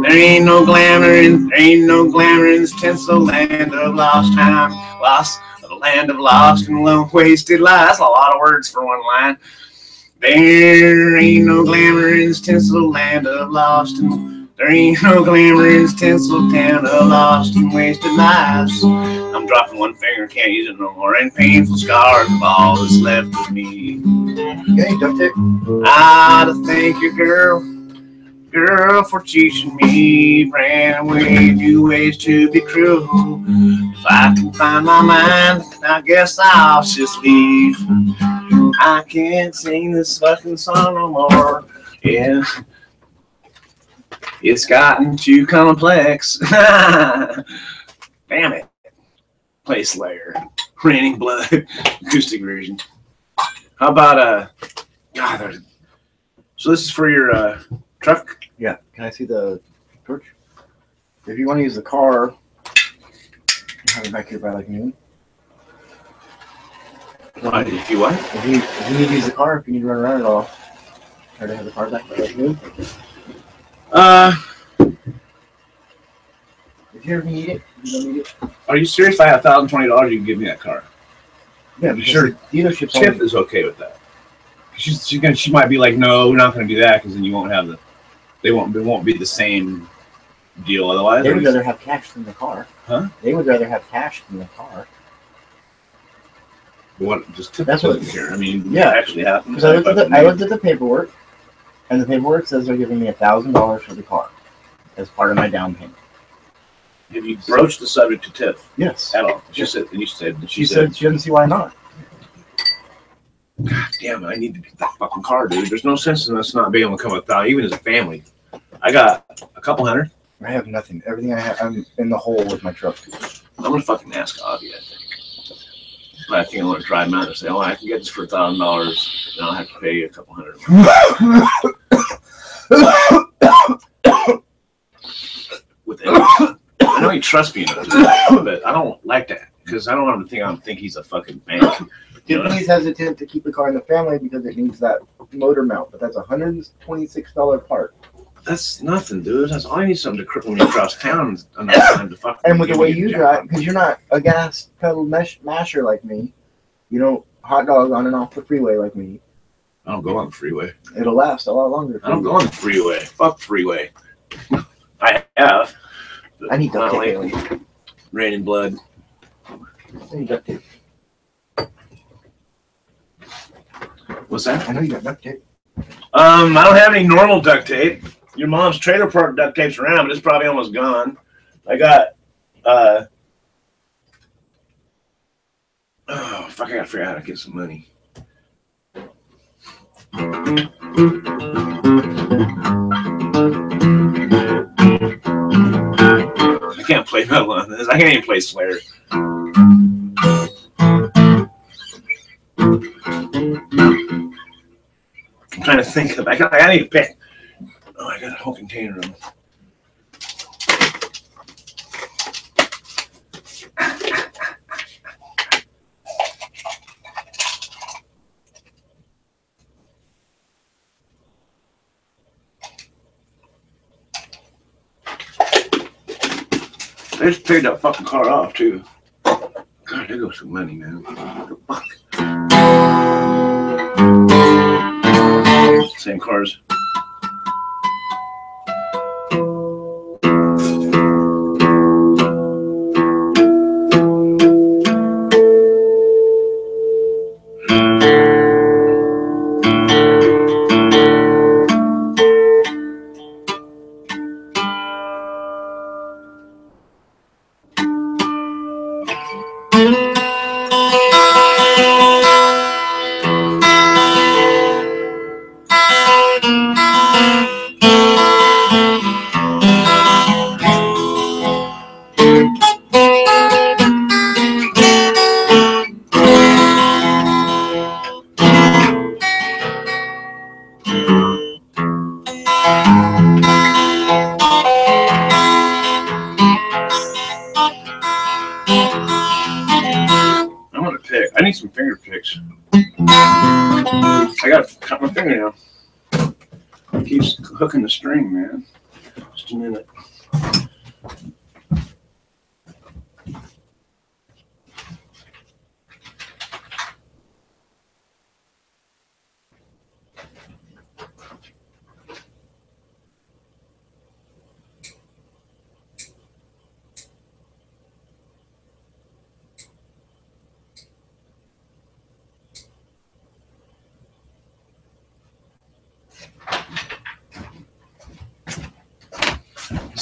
There ain't no glamour in this tinsel land of lost time, the land of lost and wasted lives. That's a lot of words for one line. There ain't no glamour in this tinsel land of lost and There ain't no glamour in this tinsel town of lost and wasted lives. I'm dropping one finger, can't use it no more, and painful scars of all that's left of me. Okay, duct tape. I to thank you, girl, for teaching me brand away new ways to be cruel. If I can find my mind, I guess I'll just leave. I can't sing this fucking song no more. Yeah. It's gotten too complex. Damn it. Play Slayer. Raining Blood. Acoustic version. How about, God, so this is for your truck? Yeah. Can I see the torch? If you want to use the car, have it back here by like noon. What? If you what? If you need to use the car, if you need to run around at all, try to have the car back by like noon. If you ever need it, you don't need it. Are you serious? If I have $1,020, you can give me that car. Yeah, You sure? the dealership's Tiff only, is okay with that. She might be like, no, we're not going to do that because then you won't have it won't be the same deal otherwise. they would rather have cash than the car. Huh? They would rather have cash than the car. What? Just Tiff That's what- doesn't care. I mean, Yeah. it actually happens. Because I looked at the paperwork, and the paperwork says they're giving me $1,000 for the car as part of my down payment. Have you broached the subject to Tiff Yes. at all? She said, and you said that She said she doesn't see why not. God damn it, I need to get that fucking car, dude. There's no sense in us not being able to come up with even as a family. I got a couple hundred. I have nothing. Everything I have, I'm in the hole with my truck. I'm gonna fucking ask Avi, I think. But I think I'm gonna drive him out and say, oh, I can get this for $1,000, and I'll have to pay you a couple hundred. With it. I know he trusts me enough, but I don't like that because I don't want him to think he's a fucking bank. You know? He's hesitant to keep the car in the family because it needs that motor mount, but that's a $126 part. That's nothing, dude. That's all I need something to cripple me across town enough time to fucking. And with the give way me a you job. drive, because you're not a gas pedal masher like me, you don't hot dog on and off the freeway like me. I don't go on the freeway. It'll last a lot longer. I don't go on the freeway. Fuck freeway. I have. I need duct Not tape. lately. Raining blood. I need duct tape. What's that? I know you got duct tape. I don't have any normal duct tape. Your mom's trailer park duct tape's around, but it's probably almost gone. I got oh fuck, I gotta figure out how to get some money. I can't play metal on this. I can't even play Slayer. I'm trying to think of. I need to pick. Oh, I got a whole container of them. They just paid that fucking car off too. God, there goes some money, man. What the fuck? Same cars. I'm gonna pick. I need some finger picks. I gotta cut my finger now. It keeps hooking the string, man. Just a minute.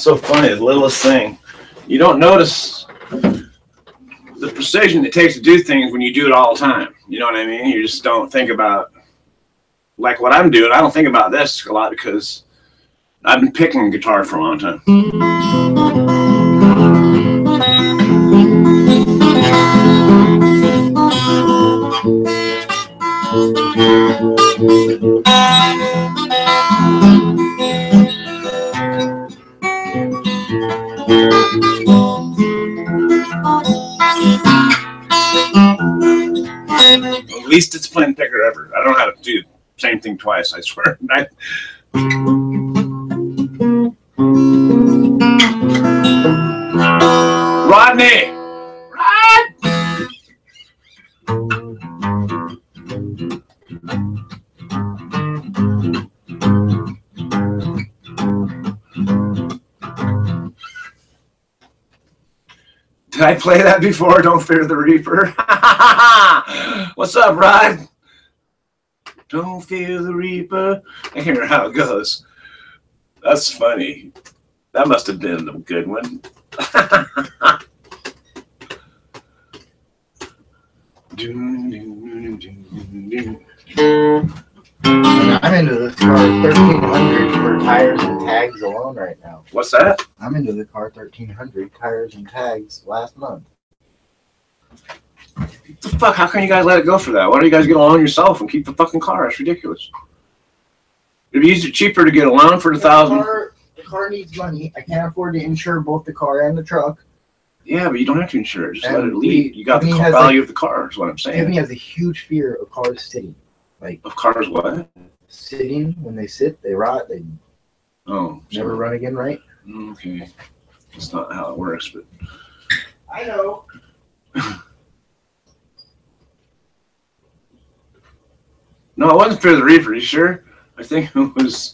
so funny, the littlest thing. You don't notice the precision it takes to do things when you do it all the time. You know what I mean? You just don't think about, like what I'm doing, I don't think about this a lot because I've been picking guitar for a long time. Least disciplined picker ever. I don't know how to do the same thing twice, I swear. Rodney! Rod! Did I play that before? Don't Fear the Reaper. What's up, Rod? Don't fear the Reaper. I can't remember how it goes. That's funny. That must have been a good one. I'm into this car 1300 for tires and tags alone right now. What's that? I'm into the car 1300 tires and tags last month. What the fuck? How can you guys let it go for that? Why don't you guys get a loan yourself and keep the fucking car? That's ridiculous. It'd be cheaper to get a loan for $1,000. The car needs money. I can't afford to insure both the car and the truck. Yeah, but you don't have to insure it. Just And let it leave. You got the Tiffany has value of the car, is what I'm saying. Tiffany has a huge fear of cars sitting. Like Of cars what? sitting, when they sit, they rot. They Oh. never run again, right? Okay. That's not how it works, but. I know. No, it wasn't Fear the Reaper. You sure? I think it was.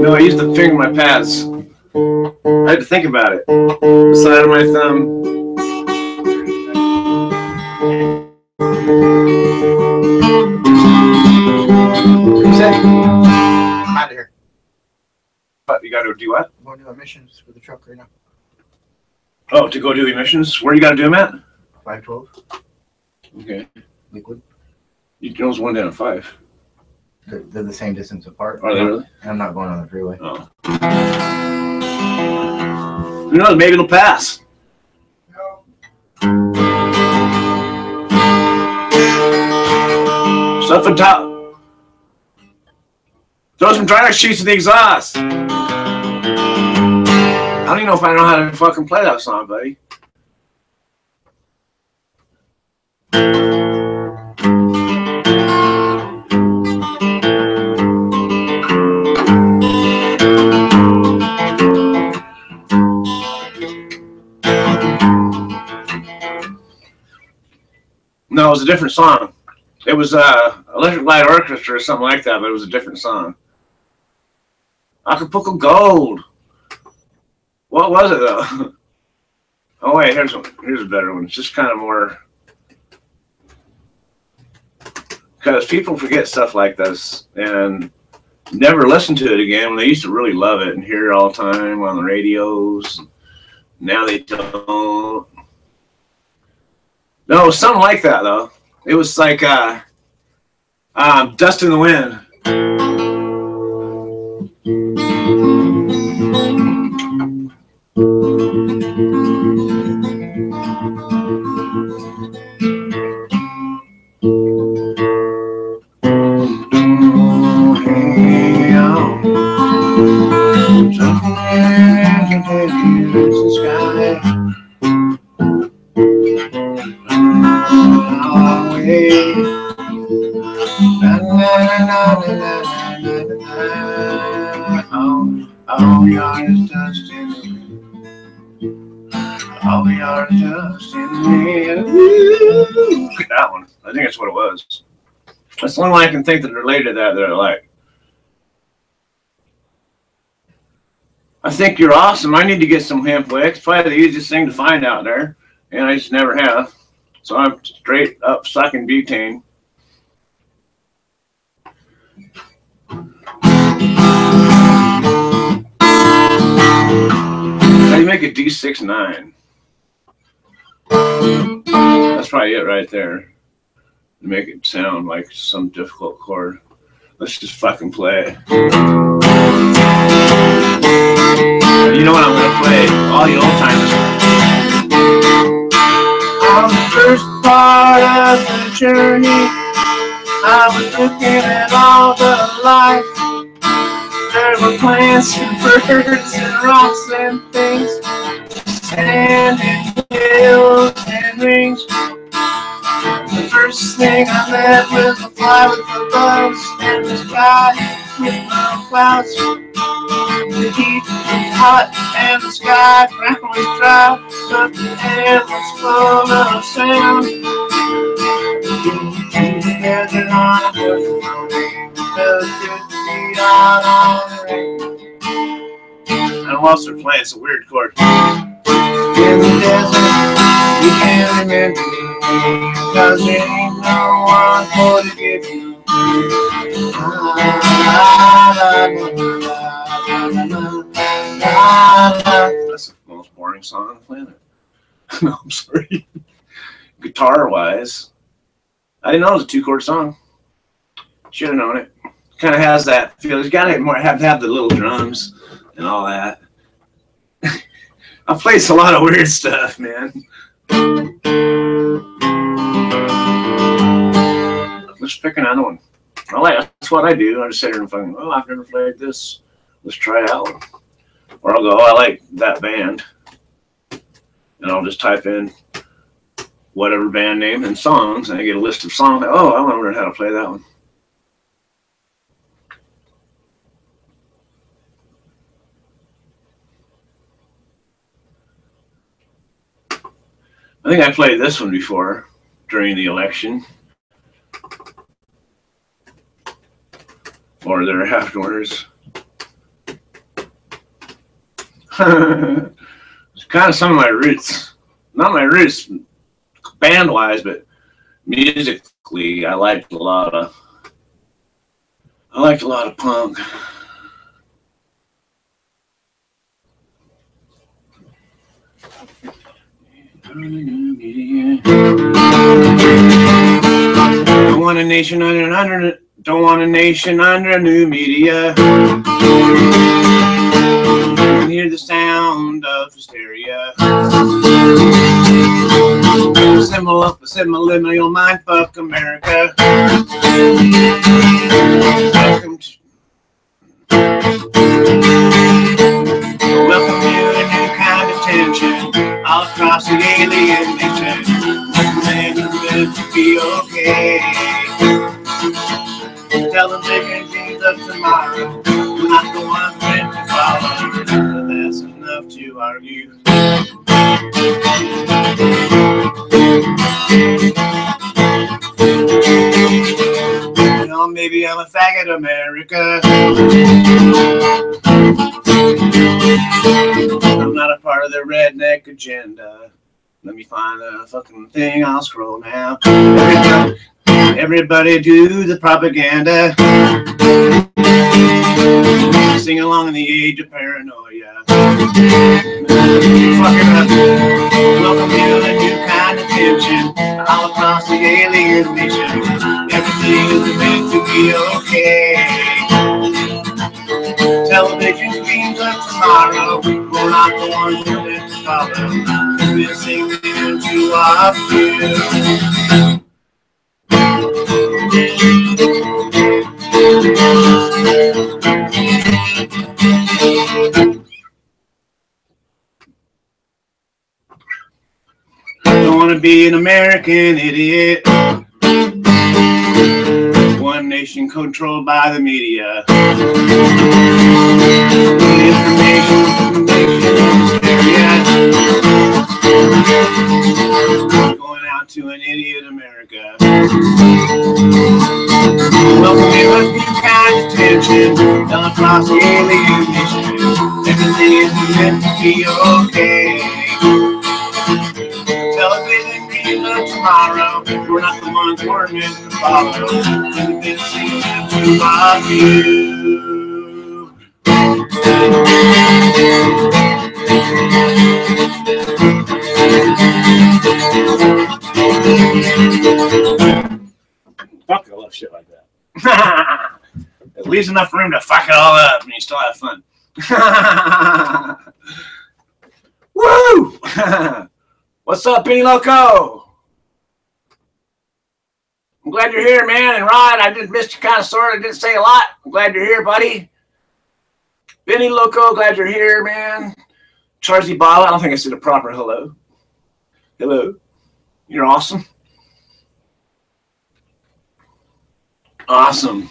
No, I used to finger my pads. I had to think about it. The side of my thumb. What you say? I'm out of here. But you got to do what? I'm going to do emissions for the truck right now. Oh, to go do emissions? Where you got to do them at? 512 Okay. liquid. You know, it's 1 down to 5. They're the same distance apart. Are they really? And I'm not going on the freeway. Oh. Who knows? Maybe it'll pass. No. Stuff on top. Throw some dry sheets in the exhaust. I don't even know if I know how to fucking play that song, buddy. No, it was a different song. It was Electric Light Orchestra or something like that, but it was a different song. Acapulco Gold. What was it though? Oh wait, here's one. Here's a better one. It's just kind of more, because people forget stuff like this and never listen to it again when they used to really love it and hear it all the time on the radios. Now they don't. No, it was something like that though. It was like Dust in the Wind. All we are is dust in the wind. All we are is dust in the wind. That one. I think that's what it was. That's the only one I can think that related to that I like. I think you're awesome. I need to get some hemp wick. It's probably the easiest thing to find out there, and I just never have. So I'm straight up sucking butane. D6-9. That's probably it right there. To make it sound like some difficult chord. Let's just fucking play. You know what I'm gonna play? All you old timers. On the first part of the journey, I was looking at all the life. There were plants and birds and rocks and things, sand and hills and rings. The first thing I met was a fly with the bugs and the sky with no clouds. The heat was hot and the sky was dry, but the air was full of sound. Together on a perfect morning, felt good to be out on the rain. I don't know why they're playing, it's a weird chord. In the desert, you can't remember me, cause there ain't no one for to give you. That's the most boring song on the planet. No, I'm sorry. Guitar-wise, I didn't know it was a 2-chord song. Should have known it. Kind of has that feel. You gotta have to have the little drums and all that. I've played a lot of weird stuff, man. Let's pick another one. That's what I do. I just sit here and fucking, oh, I've never played this. Let's try it out. Or I'll go, oh, I like that band. And I'll just type in whatever band name and songs, and I get a list of songs. Oh, I want to learn how to play that one. I think I played this one before during the election. Or there afterwards. It's kind of some of my roots. Not my roots band-wise, but musically, I liked a lot of punk. Don't want a nation under don't want a nation under new media. Hear the sound of hysteria. Symbol up a subliminal mind fuck America. Welcome to a new kind of tension all across the alien nation. Man, you live to be okay. Television dreams of tomorrow. We're not the ones meant to follow, but that's enough to argue. You know, maybe I'm a faggot, America. I'm not a part of the redneck agenda. Let me find the fucking thing. I'll scroll now. Everybody do the propaganda. Sing along in the age of paranoia. Fucking up. Welcome to a new kind of tension all across the alien nation. Everything is meant to be okay. Television dreams of tomorrow. We're not the ones we're meant to follow. We're singing to our fears. Don't want to be an American idiot. One nation controlled by the media. Information hysteria. Going out to an idiot America. Welcome to a new kind of tension all across the alien nation. Everything is meant to be okay. Television dreams of tomorrow. We're not the ones we're meant to follow. We've been singing to our view. It leaves enough room to fuck it all up and you still have fun. Woo! What's up, Benny Loco? I'm glad you're here, man. And Rod, I just missed you kind of sort of. Didn't say a lot. I'm glad you're here, buddy. Benny Loco, glad you're here, man. Charlie Bala, I don't think I said a proper hello. Hello. You're awesome. Awesome.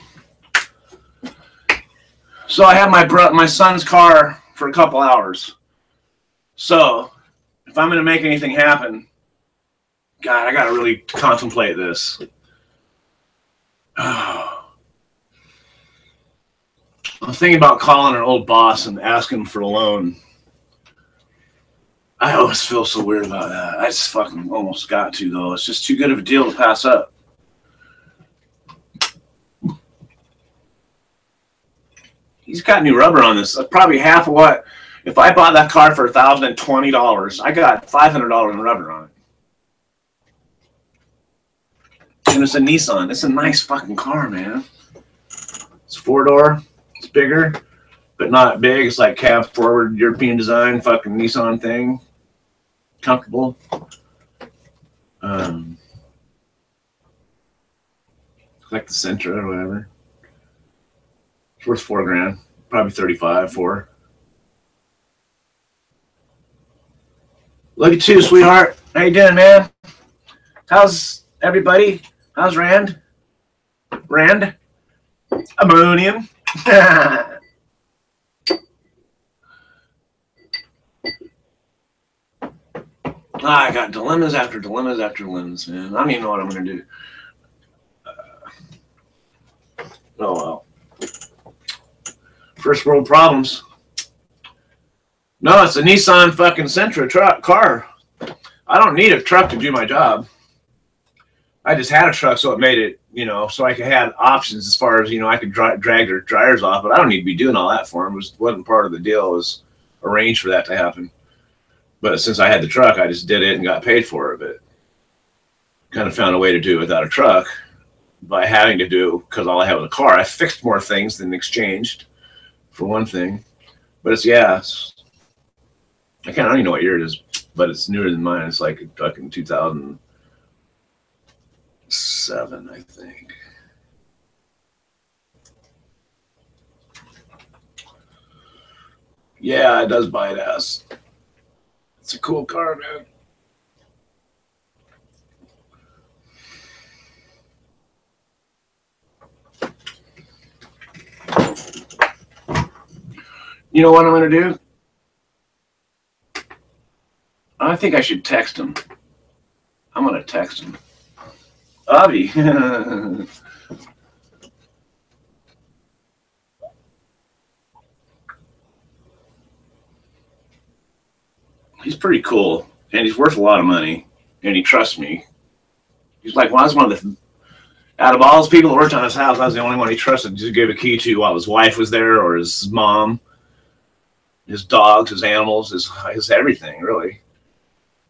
So I have my son's car for a couple hours. So if I'm going to make anything happen, God, I got to really contemplate this. Oh. I'm thinking about calling an old boss and asking him for a loan. I always feel so weird about that. I just fucking almost got to, though. It's just too good of a deal to pass up. He's got new rubber on this. Probably half of what, if I bought that car for $1,020, I got $500 in rubber on it. And it's a Nissan. It's a nice fucking car, man. It's 4-door. It's bigger, but not big. It's like cab forward, European design, fucking Nissan thing. Comfortable. Like the Sentra or whatever. It's worth $4,000. Probably 35, 4. Love you too, sweetheart. How you doing, man? How's everybody? How's Rand? Rand? Ammonium. I got dilemmas after dilemmas after dilemmas, man. I don't even know what I'm going to do. Oh, well. First world problems. No, it's a Nissan fucking Sentra truck car. I don't need a truck to do my job. I just had a truck, so it made it, you know, so I could have options as far as, you know, I could drag their dryers off, but I don't need to be doing all that for them. It wasn't part of the deal. It was arranged for that to happen. But since I had the truck, I just did it and got paid for it. But kind of found a way to do it without a truck by having to do, because all I had was a car. I fixed more things than exchanged, for one thing. But it's, yeah, I don't even know what year it is, but it's newer than mine. It's like fucking 2007, I think. Yeah, it does bite ass. It's a cool car, man. You know what I'm going to do? I think I should text him. I'm going to text him. Avi. He's pretty cool, and he's worth a lot of money, and he trusts me. He's like, well, I was one of the, out of all those people that worked on his house, I was the only one he trusted to give a key to while his wife was there, or his mom, his dogs, his animals, his everything, really.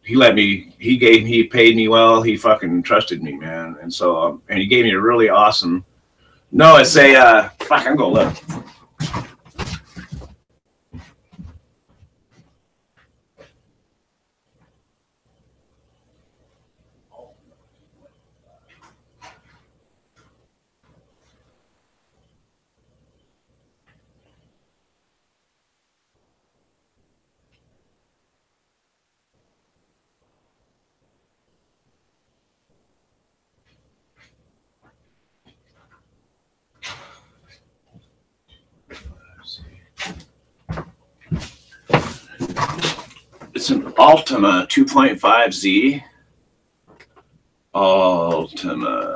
He let me, he paid me well. He fucking trusted me, man. And so, and he gave me a really awesome, no, it's a, fuck, I'm going to look. It's an Altima 2.5Z. Altima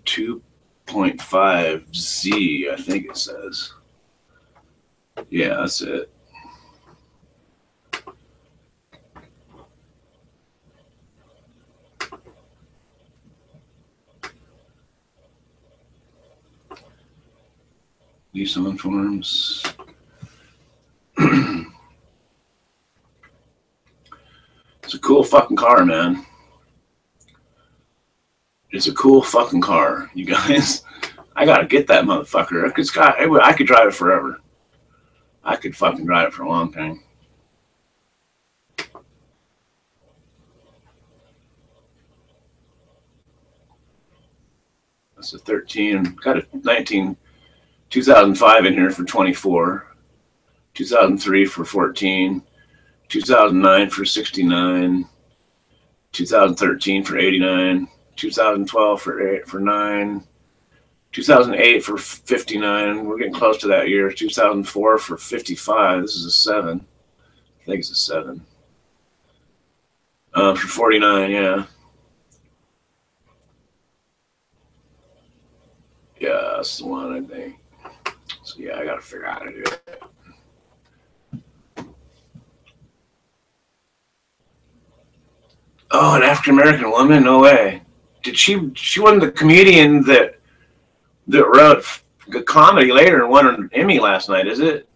2.5Z, I think it says. Yeah, that's it. Nissan forms. It's a cool fucking car, man. It's a cool fucking car, you guys. I gotta get that motherfucker. I could drive it forever. I could fucking drive it for a long time. That's a 13. Got a 2005 in here for 24. 2003 for 14. 2009 for 69. 2013 for 89. 2012 for 9. 2008 for 59. We're getting close to that year. 2004 for 55. This is a 7. I think it's a 7. For 49, yeah. Yeah, that's the one, I think. So, yeah, I got to figure out how to do it. Oh, an African-American woman? No way. She wasn't the comedian that wrote comedy later and won an Emmy last night, is it?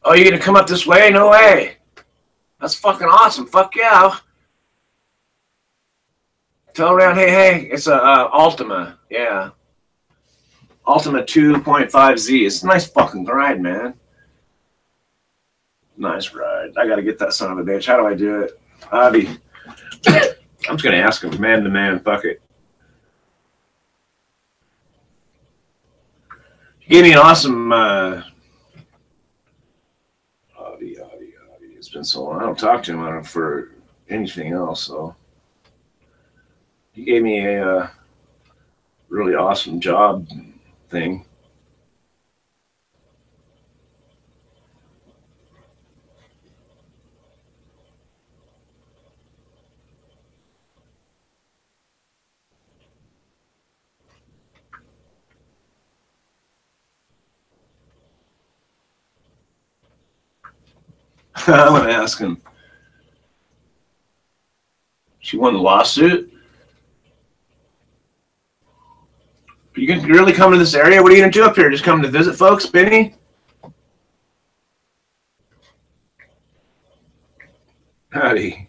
Oh, you're going to come up this way? No way. That's fucking awesome. Fuck yeah. Tell around, hey, it's a Altima. Yeah. Altima 2.5Z. It's a nice fucking ride, man. Nice ride. I got to get that son of a bitch. How do I do it? I'm just going to ask him, man to man. Fuck it. He gave me an awesome It's been so long. I don't talk to him for anything else, so he gave me a really awesome job thing. I'm going to ask him. She won the lawsuit? Are you going to really come to this area? What are you going to do up here? Just come to visit folks, Benny? Howdy.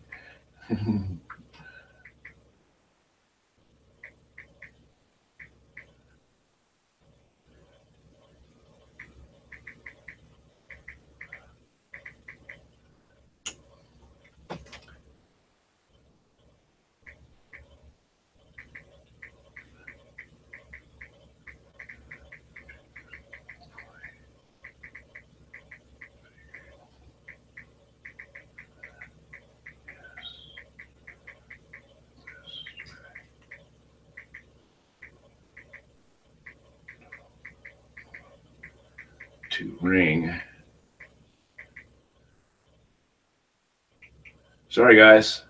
To ring. Sorry, guys.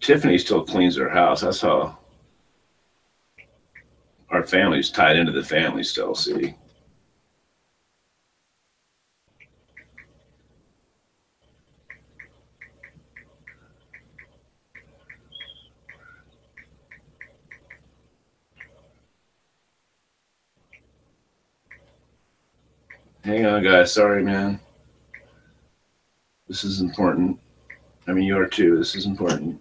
Tiffany still cleans her house. That's how our family's tied into the family still, see? Hang on, guys. Sorry, man. This is important. I mean, you are too. This is important.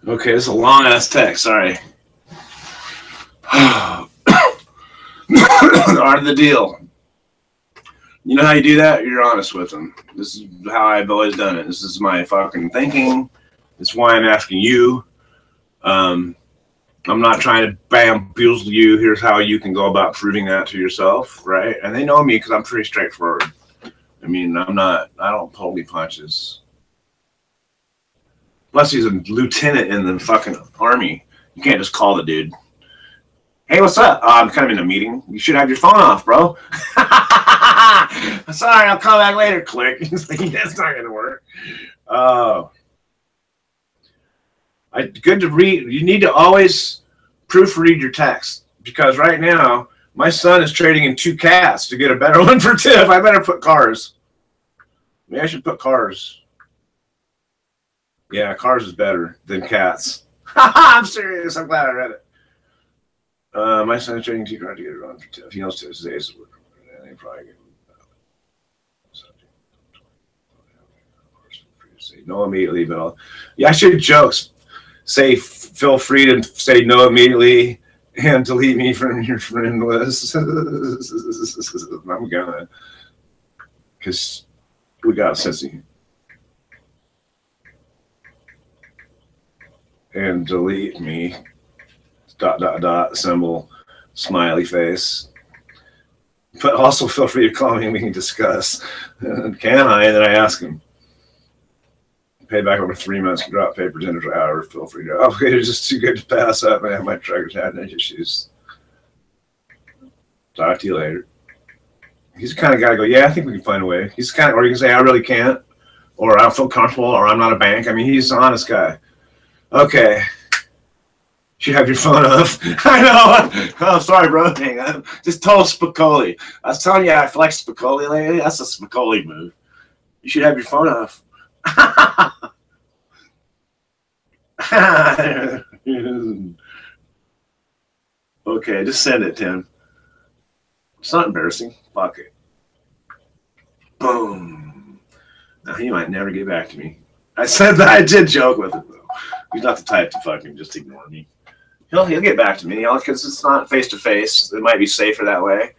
Okay, it's a long ass text. Sorry. The art of the deal. You know how you do that? You're honest with them. This is how I've always done it. This is my fucking thinking. It's why I'm asking you. I'm not trying to bamboozle you. Here's how you can go about proving that to yourself, right? And they know me because I'm pretty straightforward. I mean, I don't pull punches. Plus, he's a lieutenant in the fucking army. You can't just call the dude. Hey, what's up? I'm kind of in a meeting. You should have your phone off, bro. Sorry, I'll call back later. Click. That's not going to work. Good to read. You need to always proofread your text because right now, my son is trading in 2 cats to get a better one for Tiff. I better put cars. Maybe I should put cars. Yeah, cars is better than cats. I'm serious. I'm glad I read it. My son is trading 2 cars to get a run for Tiff. He knows Tiff's days. They probably get no immediately, but I should jokes. Say feel free to say no immediately and delete me from your friend list. I'm gonna, because we got a sissy. And delete me. ... symbol, smiley face. But also feel free to call me and we can discuss. Can I? And then I ask him. Pay back over 3 months, can drop paper dinners, hour, feel free to. Okay, it's just too good to pass up. Man, my trucker's had any issues. Talk to you later. He's the kind of guy to go, yeah, I think we can find a way. He's the kind of, or you can say, I really can't, or I don't feel comfortable, or I'm not a bank. I mean, he's an honest guy. Okay. You have your phone off. I know. Oh, sorry, bro. Hang on. Just told Spicoli. I was telling you I flex Spicoli lately. That's a Spicoli move. You should have your phone off. Okay, just send it, Tim. It's not embarrassing. Fuck it. Boom. Now he might never get back to me. I said that. I did joke with it though. He's not the type to fucking just ignore me. He'll get back to me, because it's not face to face. It might be safer that way.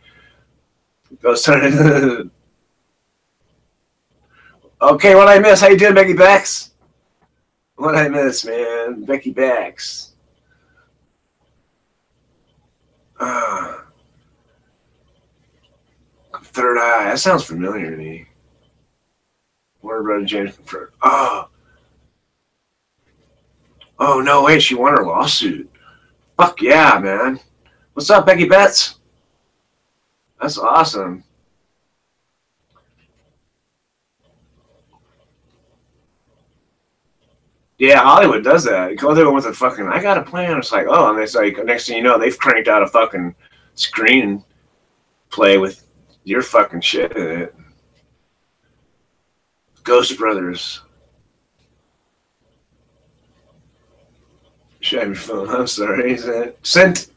Okay, what I miss? How you doing, Becky Bex? What I miss, man? Becky Bex. Third Eye. That sounds familiar to me. Warner Brothers James. Oh, no, wait. She won her lawsuit. Fuck yeah, man. What's up, Becky Betts? That's awesome. Yeah, Hollywood does that. You go there with a fucking, I got a plan. It's like, oh, and it's like, next thing you know, they've cranked out a fucking screen play with your fucking shit in it. Ghost Brothers. Should have your phone. I'm sorry. Is that sent?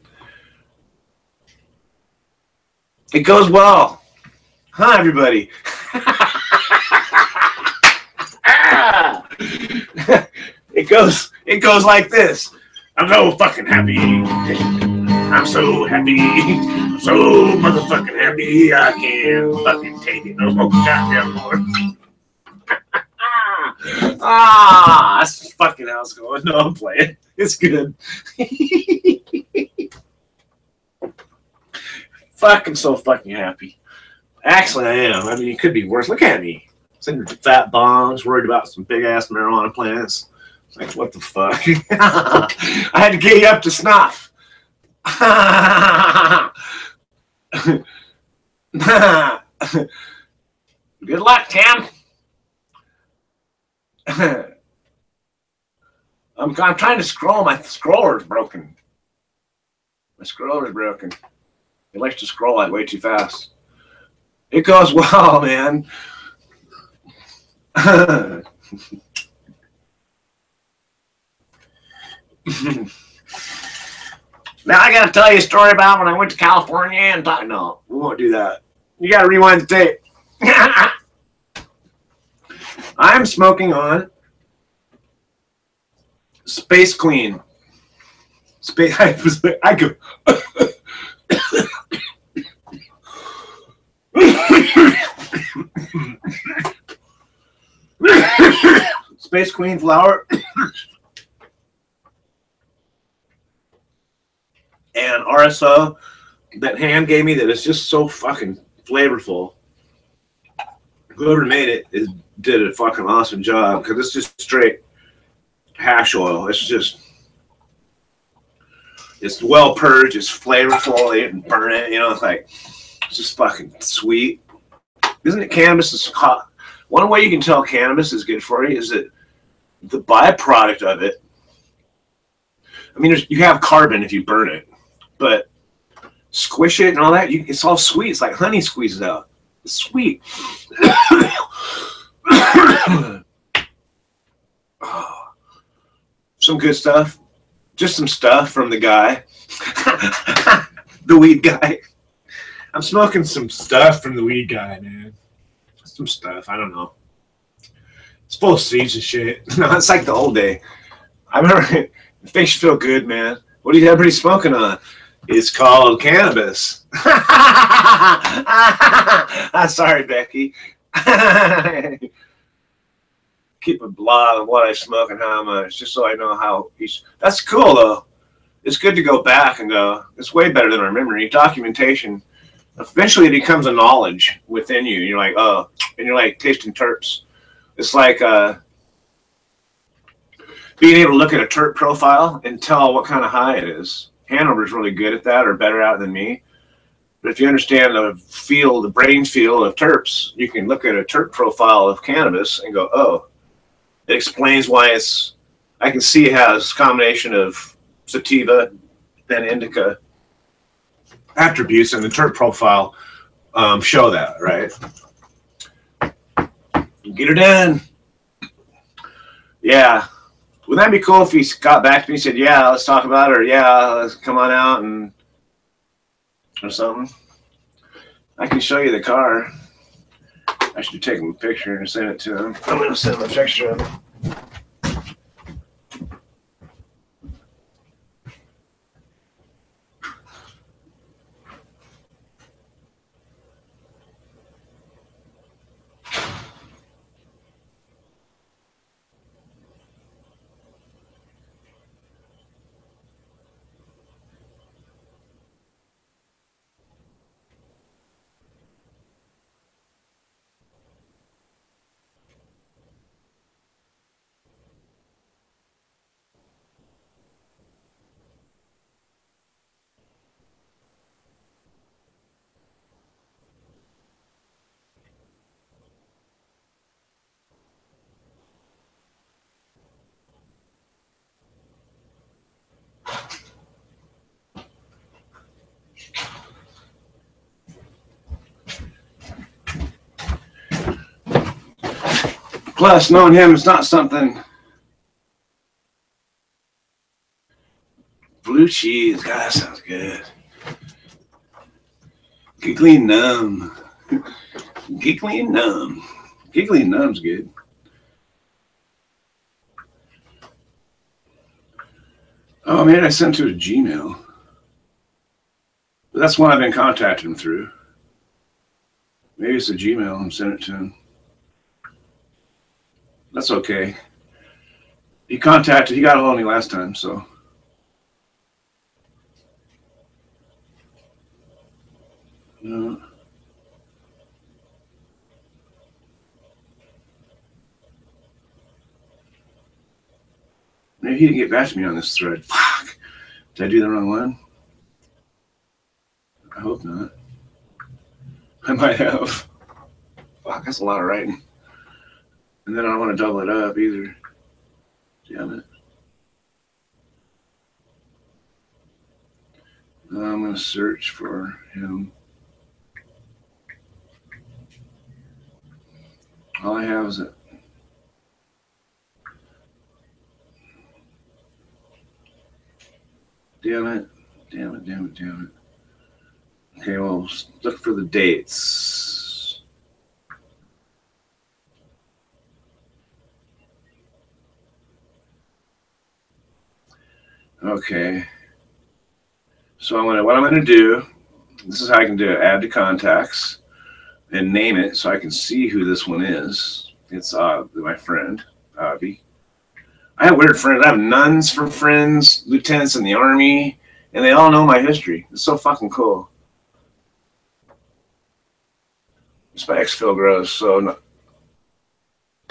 It goes well. Hi, everybody. It goes like this. I'm so fucking happy. I'm so happy. I'm so motherfucking happy. I can't fucking take it no more. Goddamn more. That's fucking how it's going. No, I'm playing. It's good. Fucking so fucking happy. Actually, I am. I mean, it could be worse. Look at me. Sitting with fat bongs, worried about some big ass marijuana plants. It's like, what the fuck? I had to get you up to snuff. Good luck, Tim. I'm trying to scroll. My scroller's broken. My scroller's broken. It likes to scroll like way too fast. It goes well, man. Now I gotta tell you a story about when I went to California and talk. No, we won't do that. You gotta rewind the tape. I'm smoking on Space Queen. Space. I go. Space Queen flower. And RSO that Ham gave me that is just so fucking flavorful. Whoever made it did a fucking awesome job because it's just straight hash oil. It's well purged. It's flavorful. They didn't burn it. You know, it's just fucking sweet. Isn't it cannabis is hot? One way you can tell cannabis is good for you is that the byproduct of it. I mean, you have carbon if you burn it, but squish it and all that, it's all sweet. It's like honey squeezes out. It's sweet. Some good stuff. Just some stuff from the guy. The weed guy. I'm smoking some stuff from the weed guy, man. Some stuff. I don't know. It's full of seeds and shit. No, it's like the old day. I remember it makes you feel good, man. What are you everybody smoking on? It's called cannabis. Sorry, Becky. Keep a blog of what I smoke and how much, just so I know how each. That's cool, though. It's good to go back and go, it's way better than our memory. Documentation, eventually it becomes a knowledge within you. You're like, oh, and you're like tasting terps. It's like being able to look at a terp profile and tell what kind of high it is. Hanover's really good at that, or better at it than me. But if you understand the brain feel of terps, you can look at a terp profile of cannabis and go, oh, it explains why I can see it has a combination of sativa and indica attributes, and the terp profile show that, right? Get her done. Yeah. Wouldn't that be cool if he got back to me and said, yeah, let's talk about it, or yeah, let's come on out and or something? I can show you the car. I should take him a picture and send it to him. I'm going to send him a picture of it. Plus, knowing him is not something. Blue cheese, God, that sounds good. Giggly and numb. Giggly and numb. Giggly and numb's good. Oh, man, I sent to a Gmail. But that's one I've been contacting him through. Maybe it's a Gmail and sent it to him. That's okay. He got a hold of me last time, so. No. Maybe he didn't get back to me on this thread. Fuck. Did I do the wrong one? I hope not. I might have. Fuck, that's a lot of writing. And then I don't want to double it up either. Damn it. I'm going to search for him. All I have is it. Damn it. Damn it, damn it, damn it. Okay, well, look for the dates. Okay. So what I'm gonna do, this is how I can do it. Add to contacts and name it so I can see who this one is. It's my friend, Avi. I have weird friends. I have nuns for friends, lieutenants in the army, and they all know my history. It's so fucking cool. It's my ex Phil Gross, so no,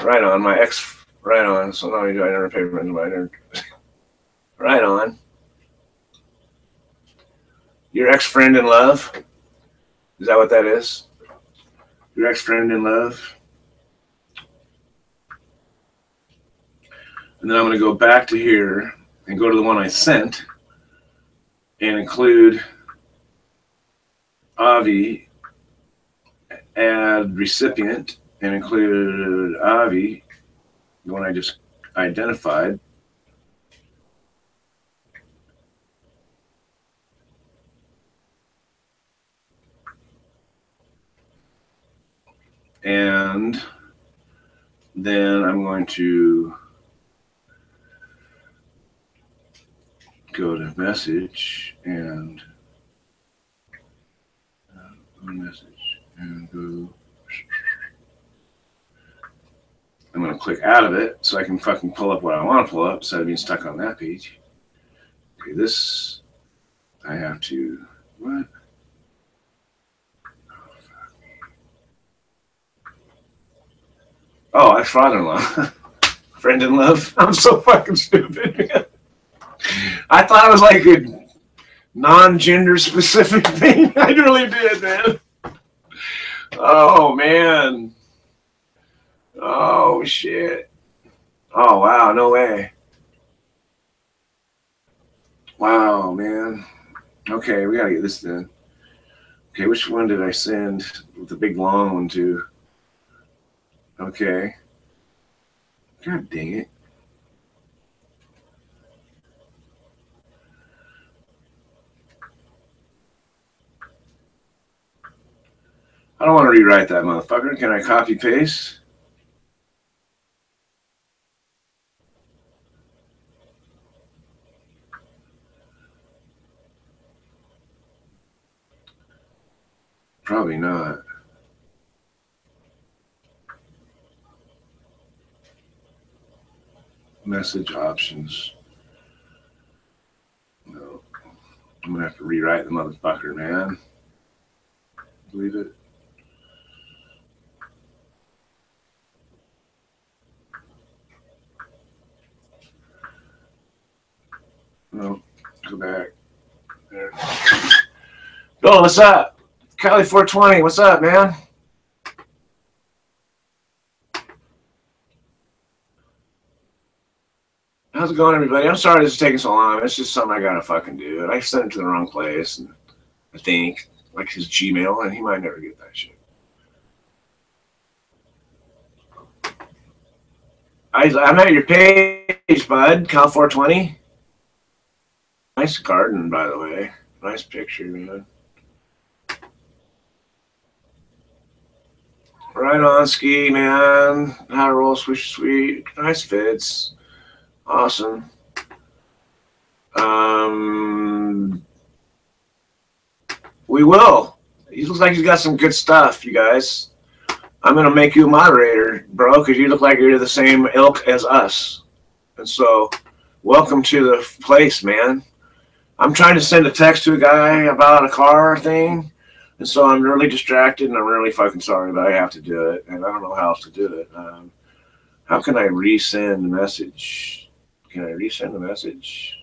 right on. My ex, right on. So not only do I never pay rent, but I never, right on. Your ex friend in love? Is that what that is? Your ex friend in love? And then I'm going to go back to here and go to the one I sent and include Avi, add recipient, and include Avi, the one I just identified. And then I'm going to go to message and message and go. I'm going to click out of it so I can fucking pull up what I want to pull up instead of being stuck on that page. Okay, this I have to, what? Oh, that's father-in-law. Friend in love. I'm so fucking stupid, man. I thought it was like a non-gender specific thing. I really did, man. Oh, man. Oh, shit. Oh, wow. No way. Wow, man. Okay, we gotta get this done. Okay, which one did I send with the big long one to? Okay. God dang it. I don't want to rewrite that motherfucker. Can I copy paste? Probably not. Message options. No. I'm going to have to rewrite the motherfucker, man. Believe it? No. Go back. There. Bill, what's up? Cali 420, what's up, man? How's it going, everybody? I'm sorry this is taking so long. It's just something I gotta fucking do. And I sent it to the wrong place, and I think, like his Gmail, and he might never get that shit. I'm at your page, bud. Cal 420. Nice garden, by the way. Nice picture, man. Right on, ski, man. How to roll, swish, sweet. Nice fits. Awesome. We will. He looks like he's got some good stuff, you guys. I'm going to make you a moderator, bro, because you look like you're the same ilk as us. And so, welcome to the place, man. I'm trying to send a text to a guy about a car thing, and so I'm really distracted, and I'm really fucking sorry, but I have to do it, and I don't know how else to do it. How can I resend the message? Can I resend the message?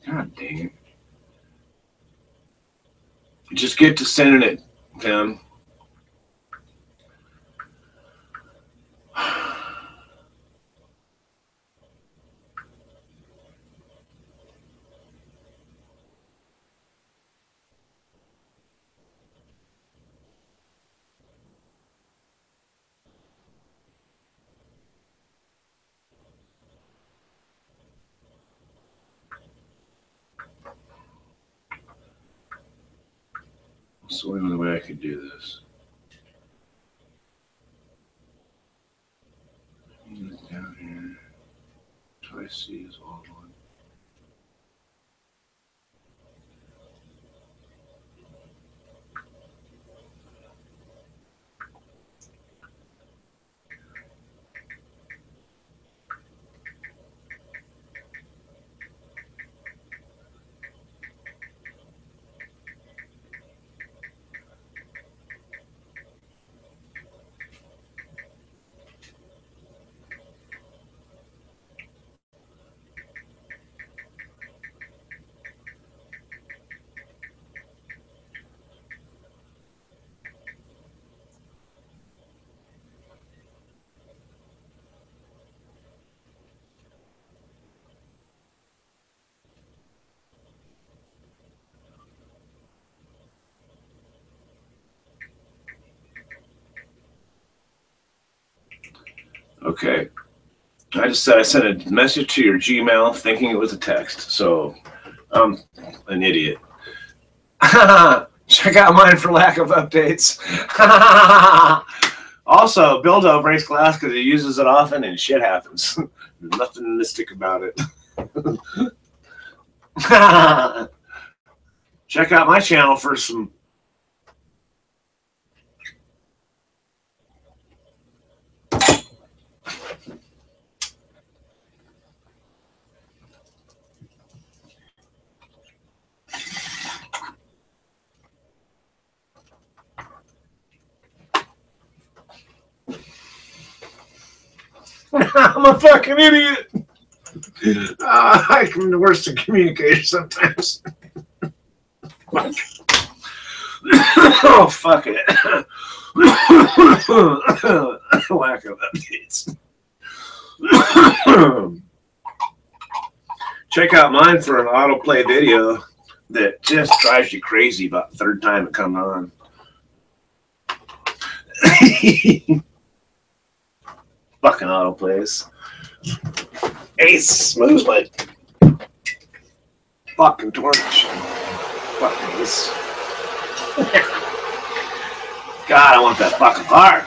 God dang it. Just get to sending it, Tim. It's the only way I could do this. Down here. Try C is all one. Okay. I just said I sent a message to your Gmail thinking it was a text, so I'm an idiot. Check out mine for lack of updates. Also, Bildo breaks glass because he uses it often and shit happens. There's nothing mystic about it. Check out my channel for some. I'm a fucking idiot. I'm the worst at communicator sometimes. Oh, fuck it. Lack of updates. Check out mine for an autoplay video that just drives you crazy about the third time it comes on. Fucking autoplays. Ace moves my fucking torch. Fucking Ace. God, I want that fucking part.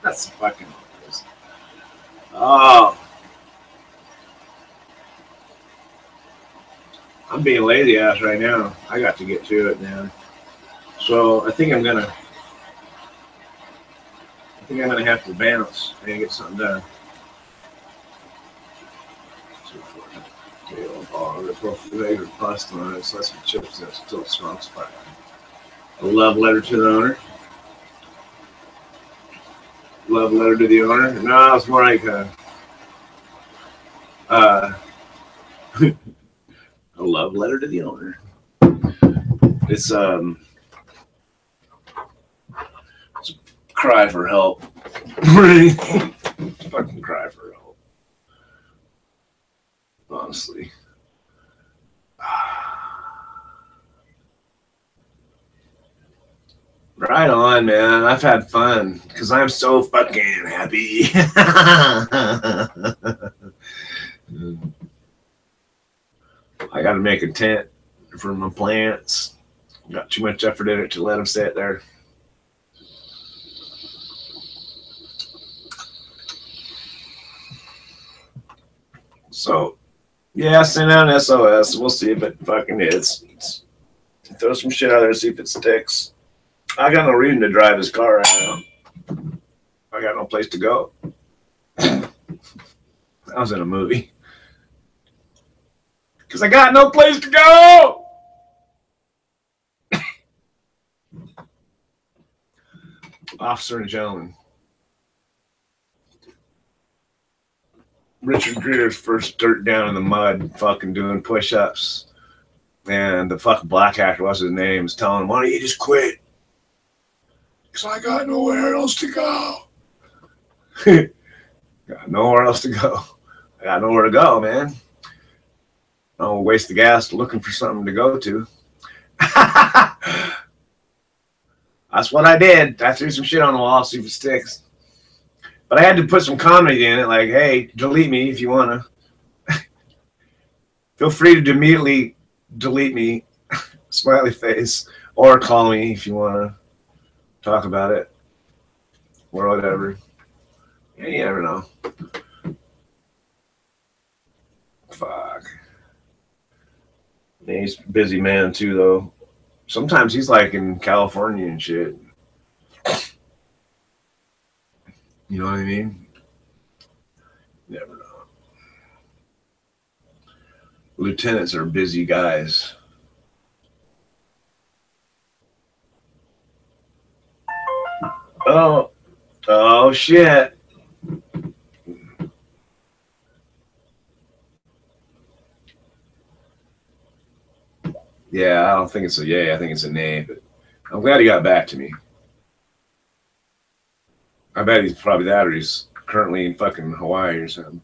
That's fucking autoplays. Oh. I'm being lazy ass right now. I got to get to it, man. So I think I'm gonna have to bounce and get something done. Pasta on it, so that's some chips that still smells fine. A love letter to the owner. Love letter to the owner. No, it's more like a love letter to the owner. It's a cry for help. Fucking cry for help. Honestly. Right on, man. I've had fun because I'm so fucking happy. I got to make a tent for my plants. Got too much effort in it to let them sit there. So, yeah, send out an SOS. We'll see if it fucking is. Throw some shit out there and see if it sticks. I got no reason to drive this car right now. I got no place to go. I was in a movie. Because I got no place to go! Officer and gentleman. Richard Greer's first dirt down in the mud, fucking doing push-ups. And the fucking black actor, what's his name, is telling him, why don't you just quit? Because I got nowhere else to go. Got nowhere else to go. I got nowhere to go, man. I don't waste the gas looking for something to go to. That's what I did. I threw some shit on the wall, see if it sticks. But I had to put some comedy in it, like, hey, delete me if you want to. Feel free to immediately delete me, smiley face, or call me if you want to talk about it, or whatever. Yeah, you never know. Fuck. Yeah, he's a busy man, too, though. Sometimes he's, like, in California and shit. You know what I mean? Never know. Lieutenants are busy guys. Oh shit. Yeah, I don't think it's a yay. I think it's a nay, but I'm glad he got back to me. I bet he's probably that, or he's currently in fucking Hawaii or something.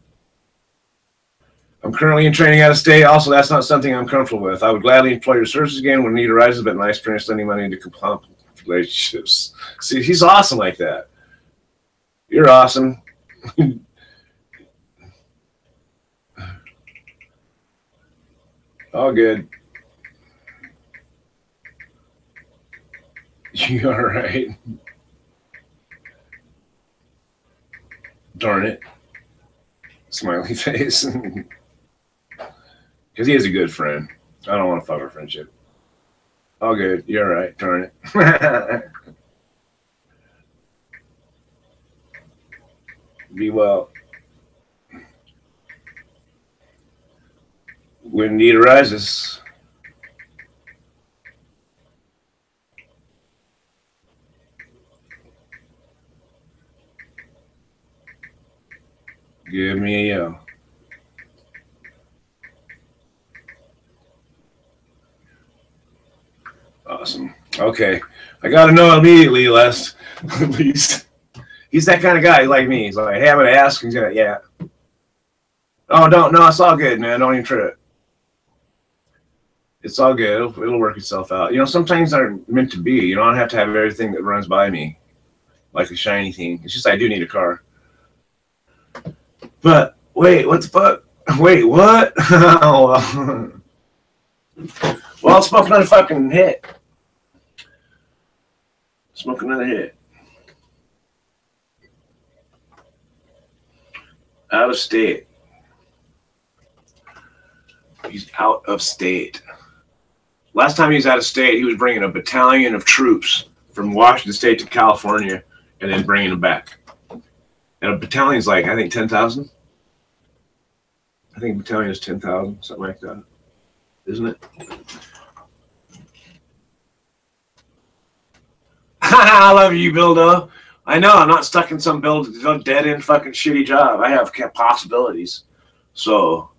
I'm currently in training out of state. Also, that's not something I'm comfortable with. I would gladly employ your services again when need arises, but nice experience lending money into compliant relationships. See, he's awesome like that. You're awesome. All good. You all right? Darn it. Smiley face. Because he is a good friend. I don't want to fuck our friendship. All good. You're all right. Darn it. Be well. When need arises. Give me a yell. Awesome. Okay. I got to know immediately, Les. At least. He's that kind of guy like me. He's like, hey, I'm going to ask. He's going to, yeah. Oh, no, it's all good, man. Don't even trip. It's all good. It'll work itself out. You know, some things aren't meant to be. You don't have to have everything that runs by me like a shiny thing. It's just I do need a car. But, wait, what the fuck? Wait, what? Oh, well, I'll smoke another fucking hit. Smoke another hit. Out of state. He's out of state. Last time he was out of state, he was bringing a battalion of troops from Washington State to California and then bringing them back. And a battalion is like, I think, 10,000. I think a battalion is 10,000, something like that. Isn't it? I love you, Bildo. I know I'm not stuck in some dead-end fucking shitty job. I have possibilities. So,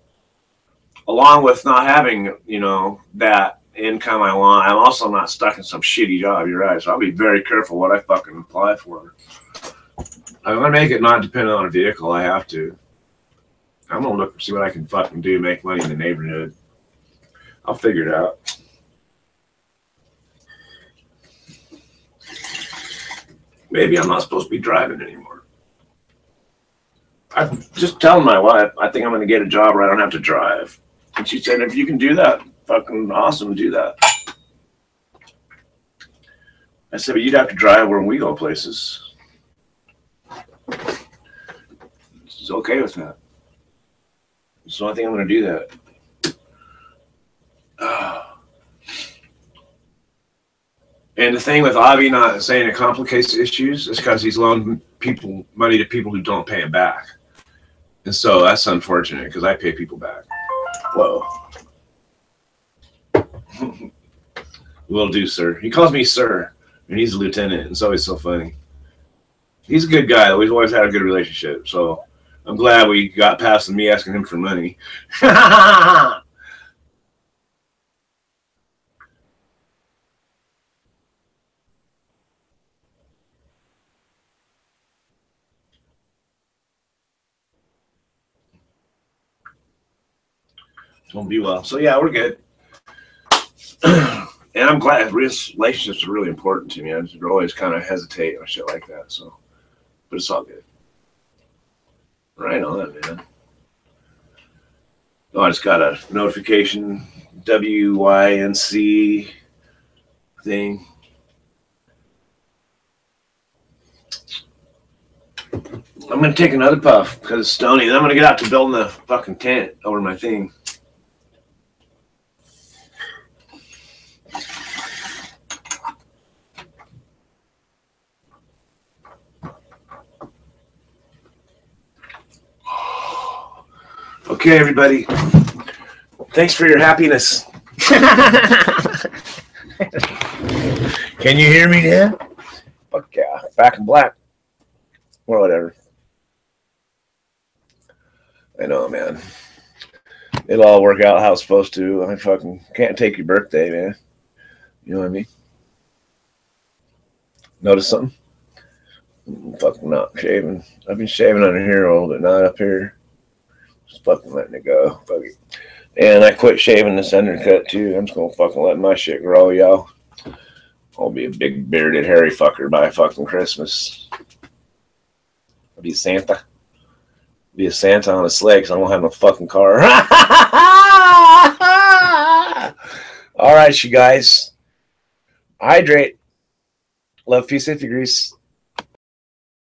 along with not having, you know, that income I want, I'm also not stuck in some shitty job. You're right. So I'll be very careful what I fucking apply for. I'm going to make it not dependent on a vehicle. I have to. I'm going to look see what I can fucking do to make money in the neighborhood. I'll figure it out. Maybe I'm not supposed to be driving anymore. I'm just telling my wife, I think I'm going to get a job where I don't have to drive. And she said, if you can do that, fucking awesome, do that. I said, but you'd have to drive when we go places. She's okay with that. So I think I'm going to do that. And the thing with Avi not saying it complicates issues is because he's loaned people money to people who don't pay him back. And so that's unfortunate because I pay people back. Whoa. Will do, sir. He calls me sir, and he's a lieutenant. It's always so funny. He's a good guy. We've always had a good relationship. So I'm glad we got past me asking him for money. Won't be well. So yeah, we're good. And I'm glad relationships are really important to me. I just always kind of hesitate on shit like that. So, but it's all good. Right on, man. Oh, I just got a notification, WYNC thing. I'm going to take another puff because it's stony. Then I'm going to get out to building the fucking tent over my thing. Okay, everybody. Thanks for your happiness. Can you hear me now? Fuck yeah. Back in black. Or whatever. I know, man. It'll all work out how it's supposed to. I fucking can't take your birthday, man. You know what I mean? Notice something? I'm fucking not shaving. I've been shaving under here all but not up here. Just fucking letting it go. Fuck it. And I quit shaving this undercut too. I'm just gonna fucking let my shit grow, y'all. I'll be a big bearded hairy fucker by fucking Christmas. I'll be Santa. Be a Santa on a sleigh because I won't have no fucking car. All right, you guys. Hydrate. Love, peace, 50 grease.